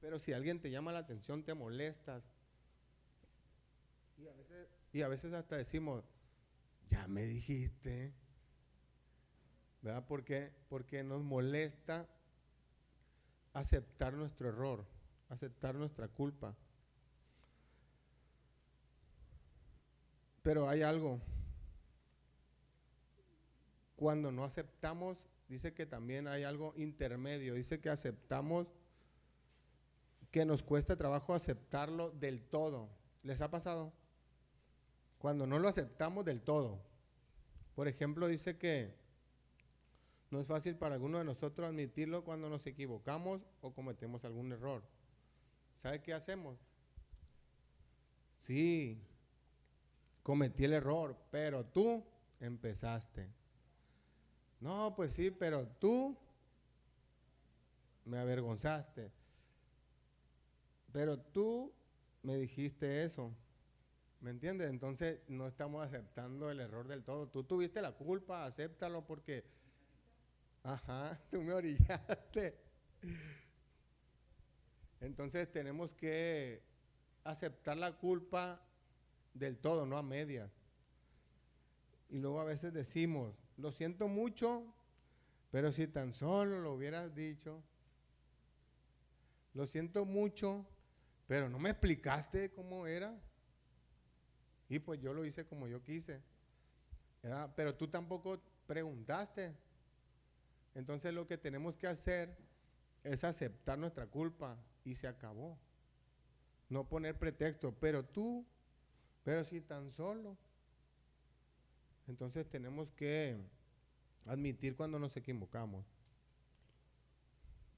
Pero si alguien te llama la atención, te molestas. Y a veces hasta decimos, ya me dijiste. ¿Verdad? ¿Por qué? Porque nos molesta aceptar nuestro error, aceptar nuestra culpa. Pero hay algo. Cuando no aceptamos, dice que también hay algo intermedio. Dice que aceptamos, que nos cuesta trabajo aceptarlo del todo. ¿Les ha pasado? Cuando no lo aceptamos del todo. Por ejemplo, dice que no es fácil para alguno de nosotros admitirlo cuando nos equivocamos o cometemos algún error. ¿Sabe qué hacemos? Sí, cometí el error, pero tú empezaste. No, pues sí, pero tú me avergonzaste. Pero tú me dijiste eso. ¿Me entiendes? Entonces no estamos aceptando el error del todo. Tú tuviste la culpa, acéptalo porque, ajá, tú me orillaste. Entonces tenemos que aceptar la culpa del todo, no a medias. Y luego a veces decimos, lo siento mucho, pero si tan solo lo hubieras dicho. Lo siento mucho, pero no me explicaste cómo era. Y pues yo lo hice como yo quise, ¿verdad? Pero tú tampoco preguntaste. Entonces lo que tenemos que hacer es aceptar nuestra culpa y se acabó. No poner pretexto, pero tú, pero si tan solo. Entonces tenemos que admitir cuando nos equivocamos.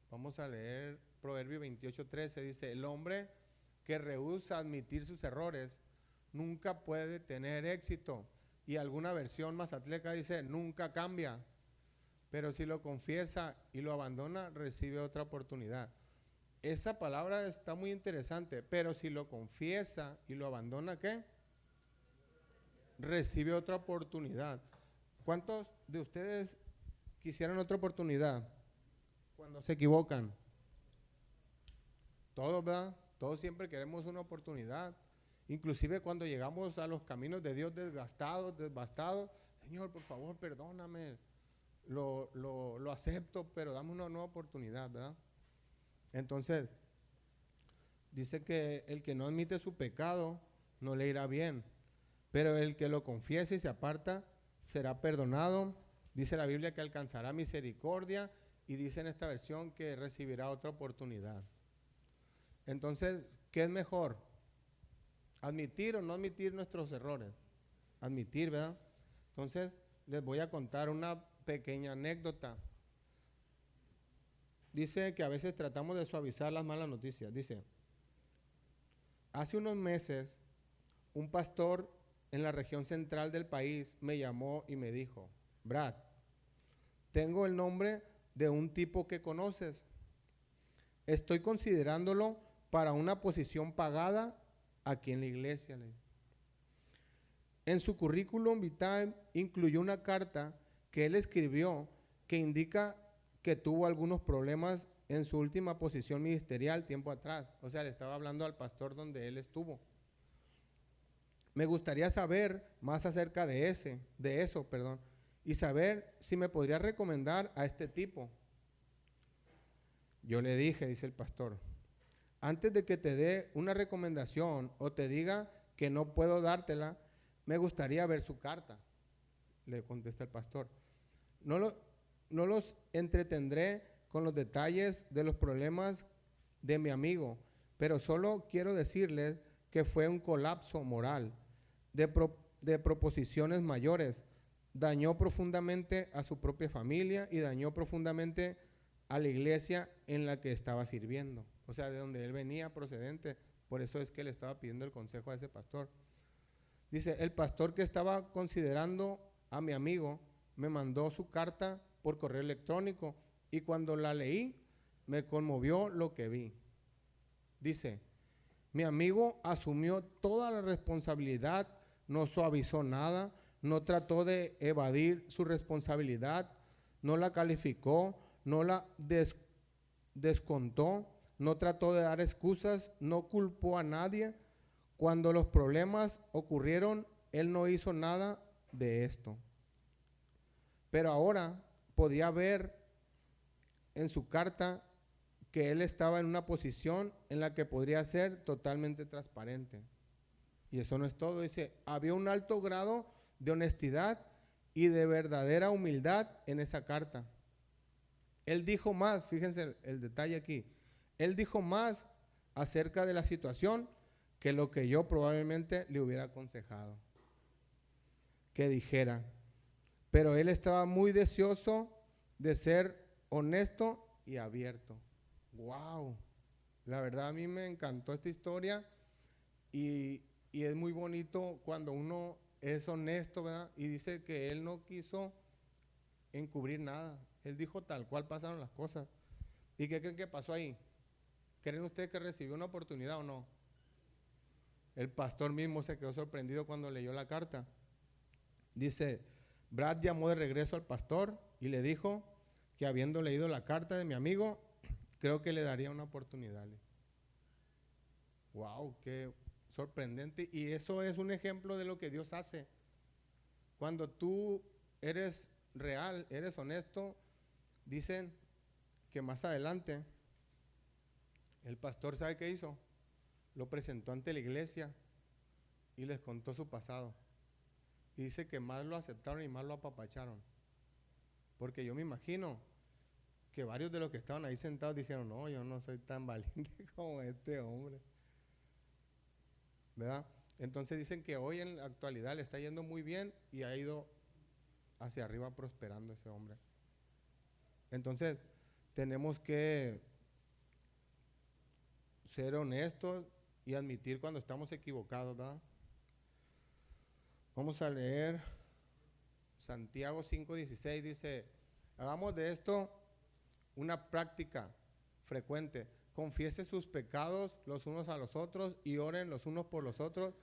Vamos a leer Proverbio 28:13. Dice, el hombre que rehúsa admitir sus errores nunca puede tener éxito. Y alguna versión más atleca dice, nunca cambia. Pero si lo confiesa y lo abandona, recibe otra oportunidad. Esa palabra está muy interesante. Pero si lo confiesa y lo abandona, ¿qué? Recibe otra oportunidad. ¿Cuántos de ustedes quisieran otra oportunidad cuando se equivocan? Todos, ¿verdad? Todos siempre queremos una oportunidad. Inclusive cuando llegamos a los caminos de Dios desgastados, devastados, Señor, por favor, perdóname. Lo acepto, pero dame una nueva oportunidad, ¿verdad? Entonces, dice que el que no admite su pecado no le irá bien, pero el que lo confiese y se aparta será perdonado. Dice la Biblia que alcanzará misericordia y dice en esta versión que recibirá otra oportunidad. Entonces, ¿qué es mejor? ¿Admitir o no admitir nuestros errores? Admitir, ¿verdad? Entonces, les voy a contar una pequeña anécdota. Dice que a veces tratamos de suavizar las malas noticias. Dice, hace unos meses, un pastor en la región central del país me llamó y me dijo, Brad, tengo el nombre de un tipo que conoces. Estoy considerándolo para una posición pagada aquí en la iglesia. En su currículum vitae incluyó una carta que él escribió que indica que tuvo algunos problemas en su última posición ministerial tiempo atrás. O sea, le estaba hablando al pastor donde él estuvo. Me gustaría saber más acerca de eso, y saber si me podría recomendar a este tipo. Yo le dije, dice el pastor, antes de que te dé una recomendación o te diga que no puedo dártela, me gustaría ver su carta. Le contesta el pastor. No los entretendré con los detalles de los problemas de mi amigo, pero solo quiero decirles que fue un colapso moral de proposiciones mayores. Dañó profundamente a su propia familia y dañó profundamente a la iglesia en la que estaba sirviendo. O sea, de donde él venía procedente. Por eso es que le estaba pidiendo el consejo a ese pastor. Dice, el pastor que estaba considerando a mi amigo me mandó su carta por correo electrónico y cuando la leí me conmovió lo que vi. Dice, mi amigo asumió toda la responsabilidad, no suavizó nada, no trató de evadir su responsabilidad, no la calificó, no la descontó, no trató de dar excusas, no culpó a nadie. Cuando los problemas ocurrieron, él no hizo nada de esto. Pero ahora podía ver en su carta que él estaba en una posición en la que podría ser totalmente transparente. Y eso no es todo. Dice, había un alto grado de honestidad y de verdadera humildad en esa carta. Él dijo más, fíjense el detalle aquí, él dijo más acerca de la situación que lo que yo probablemente le hubiera aconsejado que dijera. Pero él estaba muy deseoso de ser honesto y abierto. ¡Wow! La verdad a mí me encantó esta historia y Y es muy bonito cuando uno es honesto, ¿verdad? Y dice que él no quiso encubrir nada. Él dijo tal cual pasaron las cosas. ¿Y qué creen que pasó ahí? ¿Creen ustedes que recibió una oportunidad o no? El pastor mismo se quedó sorprendido cuando leyó la carta. Dice, Brad llamó de regreso al pastor y le dijo que habiendo leído la carta de mi amigo, creo que le daría una oportunidad. Wow, qué sorprendente. Y eso es un ejemplo de lo que Dios hace. Cuando tú eres real, eres honesto, dicen que más adelante el pastor, ¿sabe qué hizo? Lo presentó ante la iglesia y les contó su pasado. Y dice que más lo aceptaron y más lo apapacharon. Porque yo me imagino que varios de los que estaban ahí sentados dijeron, no, yo no soy tan valiente como este hombre, ¿verdad? Entonces dicen que hoy en la actualidad le está yendo muy bien y ha ido hacia arriba prosperando ese hombre. Entonces tenemos que ser honestos y admitir cuando estamos equivocados, ¿verdad? Vamos a leer Santiago 5:16, dice, hagamos de esto una práctica frecuente. Confiese sus pecados los unos a los otros y oren los unos por los otros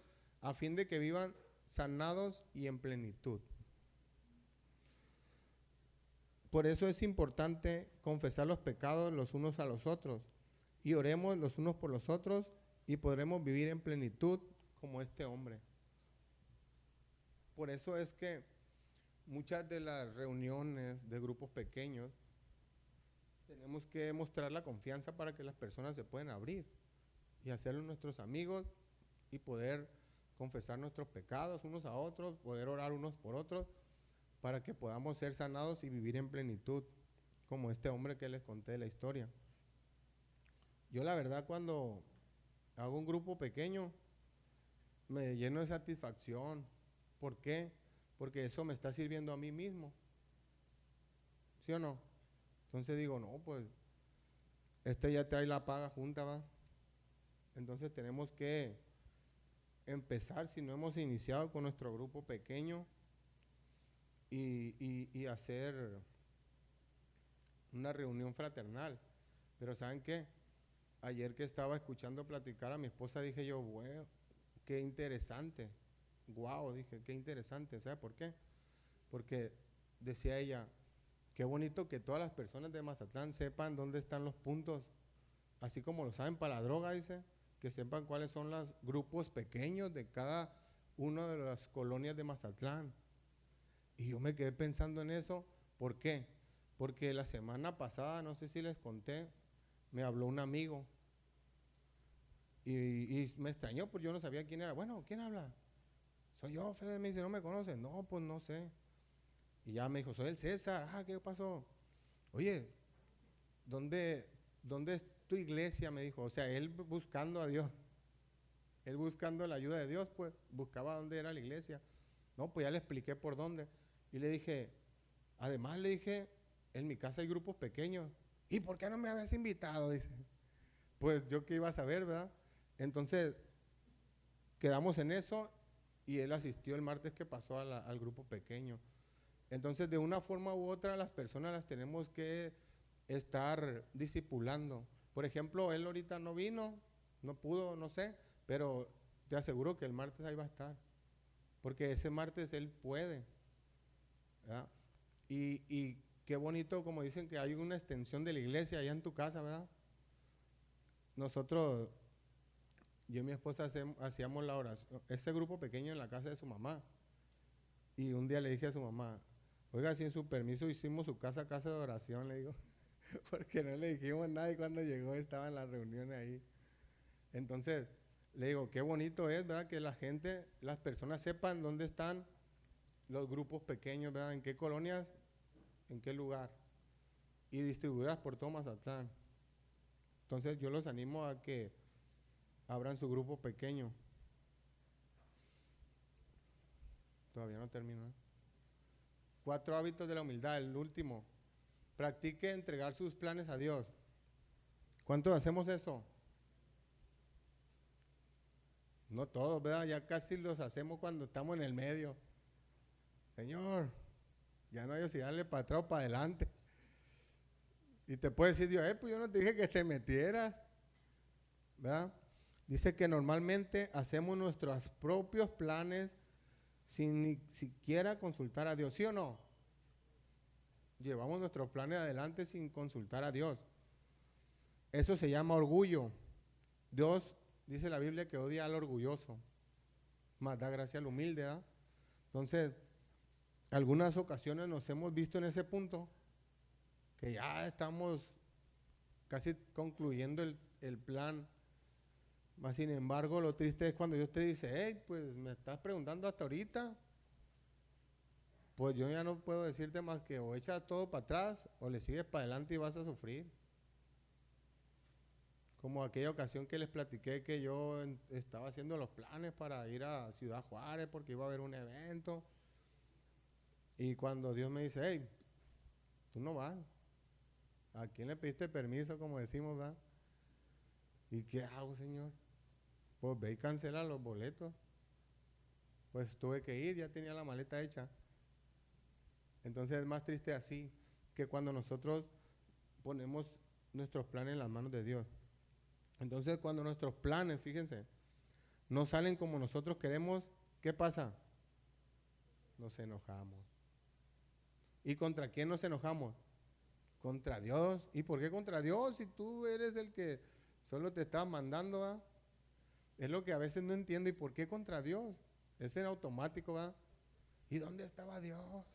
a fin de que vivan sanados y en plenitud. Por eso es importante confesar los pecados los unos a los otros y oremos los unos por los otros y podremos vivir en plenitud como este hombre. Por eso es que muchas de las reuniones de grupos pequeños tenemos que mostrar la confianza para que las personas se puedan abrir y hacerlos nuestros amigos y poder confesar nuestros pecados unos a otros, poder orar unos por otros para que podamos ser sanados y vivir en plenitud como este hombre que les conté de la historia. Yo la verdad cuando hago un grupo pequeño me lleno de satisfacción. ¿Por qué? Porque eso me está sirviendo a mí mismo. ¿Sí o no? Entonces digo, no, pues ya trae la paga junta, ¿va? Entonces tenemos que empezar, si no hemos iniciado con nuestro grupo pequeño y hacer una reunión fraternal. Pero ¿saben qué? Ayer que estaba escuchando platicar a mi esposa dije yo, bueno, qué interesante. Guau, dije, qué interesante. ¿Sabe por qué? Porque decía ella, qué bonito que todas las personas de Mazatlán sepan dónde están los puntos, así como lo saben para la droga, dice, que sepan cuáles son los grupos pequeños de cada una de las colonias de Mazatlán. Y yo me quedé pensando en eso. ¿Por qué? Porque la semana pasada, no sé si les conté, me habló un amigo y me extrañó porque yo no sabía quién era. Bueno, ¿quién habla? Soy yo, Fede. Me dice, ¿no me conoces? No, pues no sé. Y ya me dijo, soy el César. Ah, ¿qué pasó? Oye, ¿dónde es tu iglesia? Me dijo. O sea, él buscando a Dios. Él buscando la ayuda de Dios, pues buscaba dónde era la iglesia. No, pues ya le expliqué por dónde. Y le dije, además le dije, en mi casa hay grupos pequeños. ¿Y por qué no me habías invitado? Dice. Pues yo qué iba a saber, ¿verdad? Entonces, quedamos en eso y él asistió el martes que pasó al grupo pequeño. Entonces, de una forma u otra, las personas las tenemos que estar discipulando. Por ejemplo, él ahorita no vino, no pudo, no sé, pero te aseguro que el martes ahí va a estar. Porque ese martes él puede, ¿verdad? Y qué bonito, como dicen que hay una extensión de la iglesia allá en tu casa, ¿verdad? Nosotros, yo y mi esposa hacíamos la oración, ese grupo pequeño en la casa de su mamá. Y un día le dije a su mamá, oiga, sin su permiso hicimos su casa de oración, le digo, porque no le dijimos nada y cuando llegó estaba en la reunión ahí. Entonces, le digo, qué bonito es, ¿verdad? Que la gente, las personas sepan dónde están los grupos pequeños, ¿verdad? En qué colonias, en qué lugar. Y distribuidas por todo Mazatlán. Entonces, yo los animo a que abran su grupo pequeño. Todavía no termino, ¿eh? 4 hábitos de la humildad, el último. Practique entregar sus planes a Dios. ¿Cuántos hacemos eso? No todos, ¿verdad? Ya casi los hacemos cuando estamos en el medio. Señor, ya no hay si darle para atrás o para adelante. Y te puede decir Dios, pues yo no te dije que te metieras, ¿verdad? Dice que normalmente hacemos nuestros propios planes sin ni siquiera consultar a Dios, ¿sí o no? Llevamos nuestros planes adelante sin consultar a Dios. Eso se llama orgullo. Dios, dice la Biblia, que odia al orgulloso, más da gracia al humilde, ¿verdad? Entonces, algunas ocasiones nos hemos visto en ese punto, que ya estamos casi concluyendo el plan. Mas, sin embargo, lo triste es cuando Dios te dice, hey, pues me estás preguntando hasta ahorita, pues yo ya no puedo decirte más que o echas todo para atrás o le sigues para adelante y vas a sufrir. Como aquella ocasión que les platiqué que yo estaba haciendo los planes para ir a Ciudad Juárez porque iba a haber un evento. Y cuando Dios me dice, hey, tú no vas. ¿A quién le pediste permiso, como decimos, verdad? ¿Y qué hago, Señor? Pues ve y cancela los boletos. Pues tuve que ir, ya tenía la maleta hecha. Entonces es más triste así que cuando nosotros ponemos nuestros planes en las manos de Dios. Entonces cuando nuestros planes, fíjense, no salen como nosotros queremos, ¿qué pasa? Nos enojamos. ¿Y contra quién nos enojamos? Contra Dios. ¿Y por qué contra Dios si tú eres el que solo te está mandando, ¿va? Es lo que a veces no entiendo. ¿Y por qué contra Dios? Es en automático, ¿va? ¿Y dónde estaba Dios?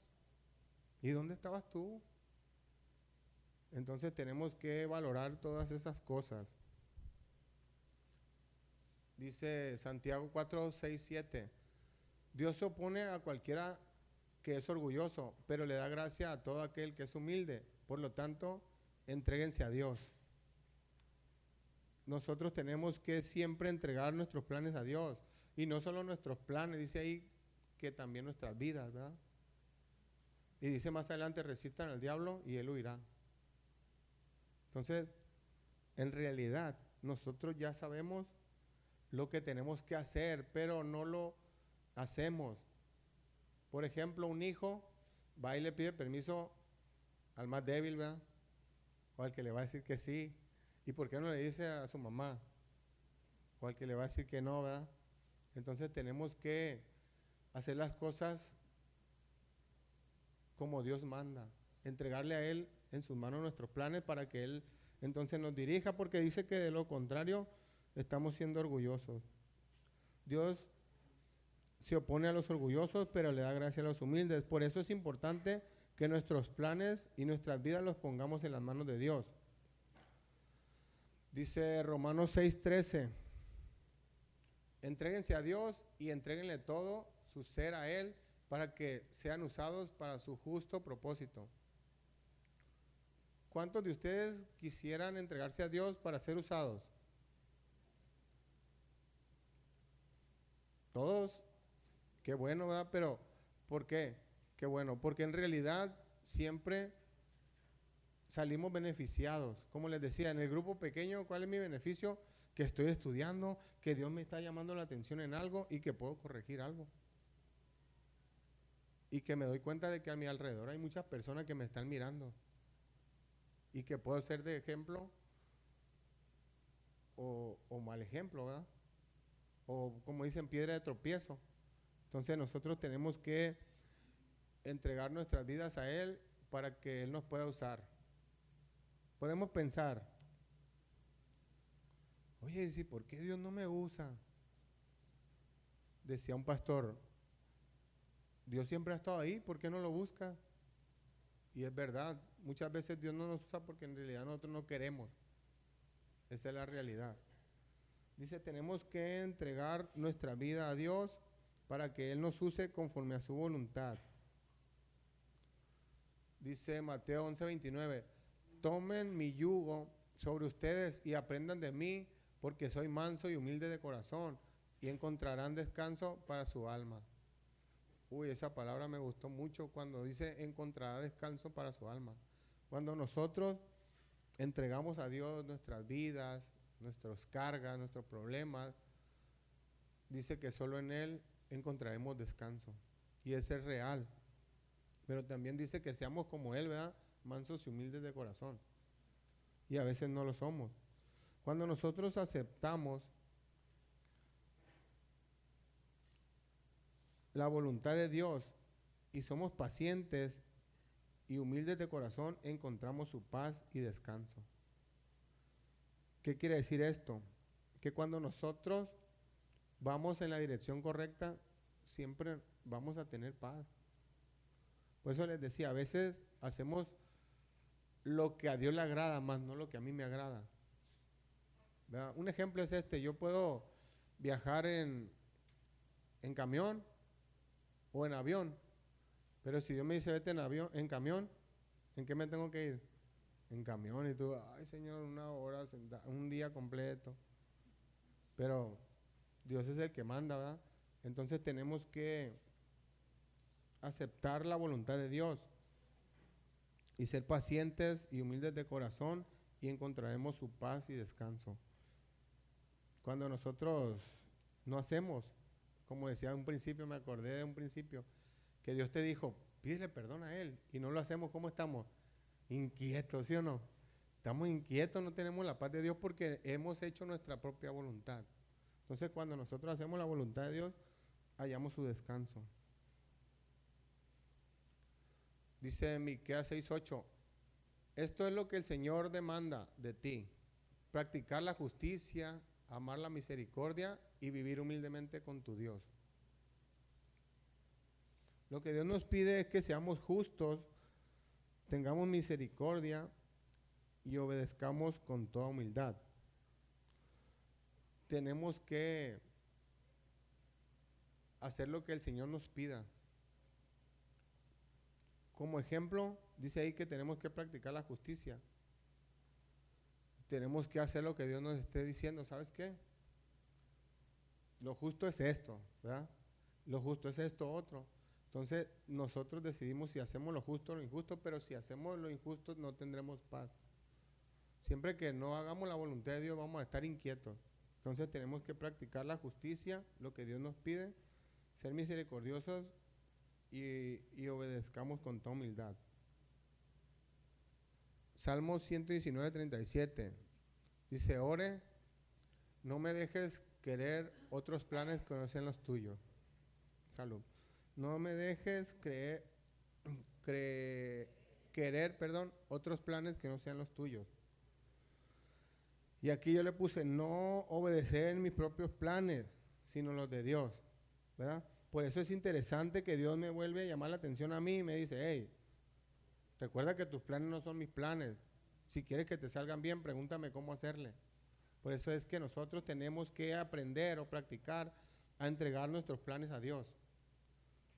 ¿Y dónde estabas tú? Entonces tenemos que valorar todas esas cosas. Dice Santiago 4, 6, 7. Dios se opone a cualquiera que es orgulloso, pero le da gracia a todo aquel que es humilde. Por lo tanto, entréguense a Dios. Nosotros tenemos que siempre entregar nuestros planes a Dios. Y no solo nuestros planes, dice ahí que también nuestras vidas, ¿verdad? Y dice más adelante, resistan al diablo y él huirá. Entonces, en realidad, nosotros ya sabemos lo que tenemos que hacer, pero no lo hacemos. Por ejemplo, un hijo va y le pide permiso al más débil, ¿verdad? O al que le va a decir que sí. ¿Y por qué no le dice a su mamá? O al que le va a decir que no, ¿verdad? Entonces tenemos que hacer las cosas como Dios manda. Entregarle a Él en sus manos nuestros planes para que Él entonces nos dirija, porque dice que de lo contrario estamos siendo orgullosos. Dios se opone a los orgullosos, pero le da gracia a los humildes. Por eso es importante que nuestros planes y nuestras vidas los pongamos en las manos de Dios. Dice Romanos 6:13, entréguense a Dios y entréguenle todo su ser a Él para que sean usados para su justo propósito. ¿Cuántos de ustedes quisieran entregarse a Dios para ser usados? Todos. Qué bueno, ¿verdad? Pero, ¿por qué? Qué bueno, porque en realidad siempre salimos beneficiados. Como les decía, en el grupo pequeño, ¿cuál es mi beneficio? Que estoy estudiando, que Dios me está llamando la atención en algo y que puedo corregir algo. Y que me doy cuenta de que a mi alrededor hay muchas personas que me están mirando. Y que puedo ser de ejemplo o mal ejemplo, ¿verdad? O como dicen, piedra de tropiezo. Entonces nosotros tenemos que entregar nuestras vidas a Él para que Él nos pueda usar. Podemos pensar, oye, ¿y por qué Dios no me usa? Decía un pastor, Dios siempre ha estado ahí, ¿por qué no lo busca? Y es verdad, muchas veces Dios no nos usa porque en realidad nosotros no queremos. Esa es la realidad. Dice, tenemos que entregar nuestra vida a Dios para que Él nos use conforme a su voluntad. Dice Mateo 11:29, tomen mi yugo sobre ustedes y aprendan de mí, porque soy manso y humilde de corazón, y encontrarán descanso para su alma. Uy, esa palabra me gustó mucho cuando dice encontrará descanso para su alma. Cuando nosotros entregamos a Dios nuestras vidas, nuestras cargas, nuestros problemas, dice que solo en Él encontraremos descanso. Y ese es real. Pero también dice que seamos como Él, ¿verdad? Mansos y humildes de corazón. Y a veces no lo somos. Cuando nosotros aceptamos la voluntad de Dios y somos pacientes y humildes de corazón, encontramos su paz y descanso. ¿Qué quiere decir esto? Que cuando nosotros vamos en la dirección correcta, siempre vamos a tener paz. Por eso les decía, a veces hacemos lo que a Dios le agrada, más no lo que a mí me agrada. ¿Verdad? Un ejemplo es este: yo puedo viajar en camión o en avión, pero si Dios me dice vete en camión, ¿en qué me tengo que ir? En camión. Y tú, ay Señor, 1 hora, un día completo. Pero Dios es el que manda, ¿verdad? Entonces tenemos que aceptar la voluntad de Dios y ser pacientes y humildes de corazón, y encontraremos su paz y descanso. Cuando nosotros no hacemos, como decía en un principio, me acordé de un principio, que Dios te dijo, pídele perdón a Él, y no lo hacemos, ¿cómo estamos? Inquietos, ¿sí o no? Estamos inquietos, no tenemos la paz de Dios porque hemos hecho nuestra propia voluntad. Entonces, cuando nosotros hacemos la voluntad de Dios, hallamos su descanso. Dice Miqueas 6:8, esto es lo que el Señor demanda de ti: practicar la justicia, amar la misericordia y vivir humildemente con tu Dios. Lo que Dios nos pide es que seamos justos, tengamos misericordia y obedezcamos con toda humildad. Tenemos que hacer lo que el Señor nos pida. Como ejemplo, dice ahí que tenemos que practicar la justicia. Tenemos que hacer lo que Dios nos esté diciendo. ¿Sabes qué? Lo justo es esto, ¿verdad? Lo justo es esto otro. Entonces, nosotros decidimos si hacemos lo justo o lo injusto, pero si hacemos lo injusto no tendremos paz. Siempre que no hagamos la voluntad de Dios vamos a estar inquietos. Entonces, tenemos que practicar la justicia, lo que Dios nos pide, ser misericordiosos y obedezcamos con toda humildad. Salmo 119:37 dice, ore, no me dejes querer otros planes que no sean los tuyos. Salud. No me dejes querer otros planes que no sean los tuyos. Y aquí yo le puse, no obedecer mis propios planes, sino los de Dios, ¿verdad? Por eso es interesante que Dios me vuelve a llamar la atención a mí y me dice, hey, recuerda que tus planes no son mis planes. Si quieres que te salgan bien, pregúntame cómo hacerle. Por eso es que nosotros tenemos que aprender o practicar a entregar nuestros planes a Dios.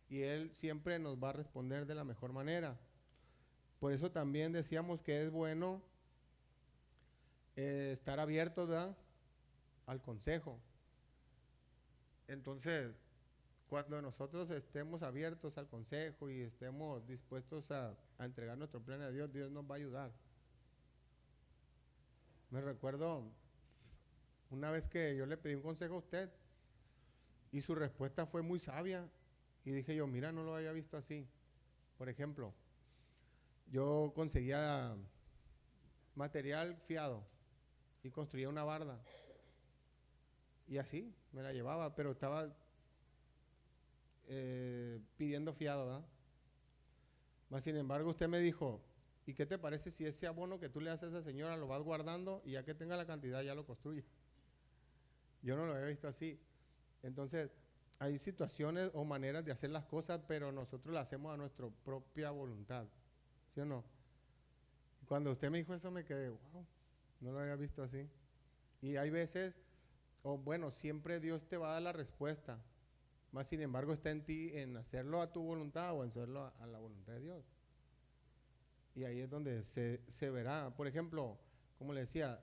Y Él siempre nos va a responder de la mejor manera. Por eso también decíamos que es bueno estar abiertos, ¿verdad?, al consejo. Entonces, cuando nosotros estemos abiertos al consejo y estemos dispuestos a entregar nuestro plan a Dios, Dios nos va a ayudar. Me recuerdo una vez que yo le pedí un consejo a usted y su respuesta fue muy sabia y dije yo, mira, no lo había visto así. Por ejemplo, yo conseguía material fiado y construía una barda y así me la llevaba, pero estaba pidiendo fiado, ¿verdad? Mas sin embargo usted me dijo, ¿y qué te parece si ese abono que tú le haces a esa señora lo vas guardando y ya que tenga la cantidad ya lo construye? Yo no lo había visto así. Entonces hay situaciones o maneras de hacer las cosas, pero nosotros las hacemos a nuestra propia voluntad, ¿sí o no? Y cuando usted me dijo eso me quedé, wow, no lo había visto así. Y hay veces, o bueno, siempre Dios te va a dar la respuesta, más sin embargo está en ti en hacerlo a tu voluntad o en hacerlo a la voluntad de Dios. Y ahí es donde se verá. Por ejemplo, como le decía,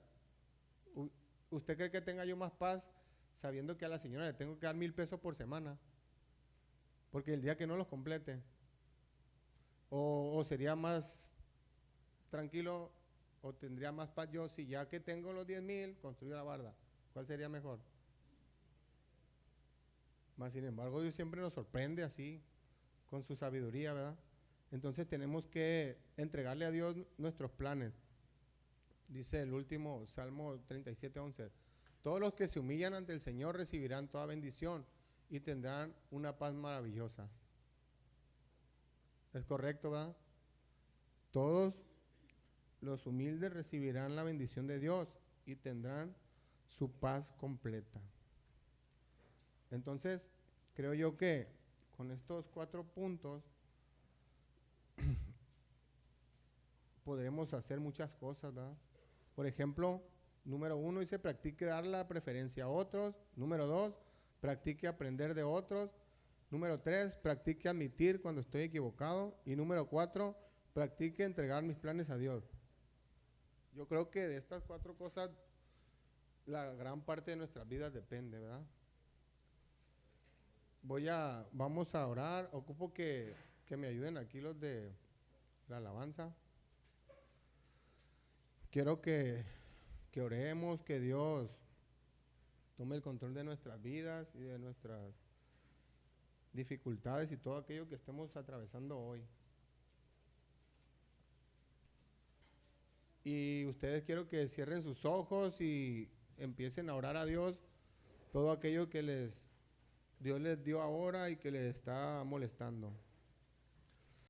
¿usted cree que tenga yo más paz sabiendo que a la señora le tengo que dar 1,000 pesos por semana? Porque el día que no los complete. O sería más tranquilo o tendría más paz yo si ya que tengo los 10,000 construyo la barda. ¿Cuál sería mejor? Mas sin embargo, Dios siempre nos sorprende así, con su sabiduría, ¿verdad? Entonces tenemos que entregarle a Dios nuestros planes. Dice el último Salmo 37:11. Todos los que se humillan ante el Señor recibirán toda bendición y tendrán una paz maravillosa. ¿Es correcto, verdad? Todos los humildes recibirán la bendición de Dios y tendrán su paz completa. Entonces, creo yo que con estos 4 puntos podremos hacer muchas cosas, ¿verdad? Por ejemplo, número 1 dice, practique dar la preferencia a otros. Número 2, practique aprender de otros. Número 3, practique admitir cuando estoy equivocado. Y número 4, practique entregar mis planes a Dios. Yo creo que de estas 4 cosas, la gran parte de nuestras vidas depende, ¿verdad? Vamos a orar. Ocupo que me ayuden aquí los de la alabanza. Quiero que oremos, que Dios tome el control de nuestras vidas y de nuestras dificultades y todo aquello que estemos atravesando hoy. Y ustedes quiero que cierren sus ojos y empiecen a orar a Dios todo aquello que Dios les dio ahora y que les está molestando.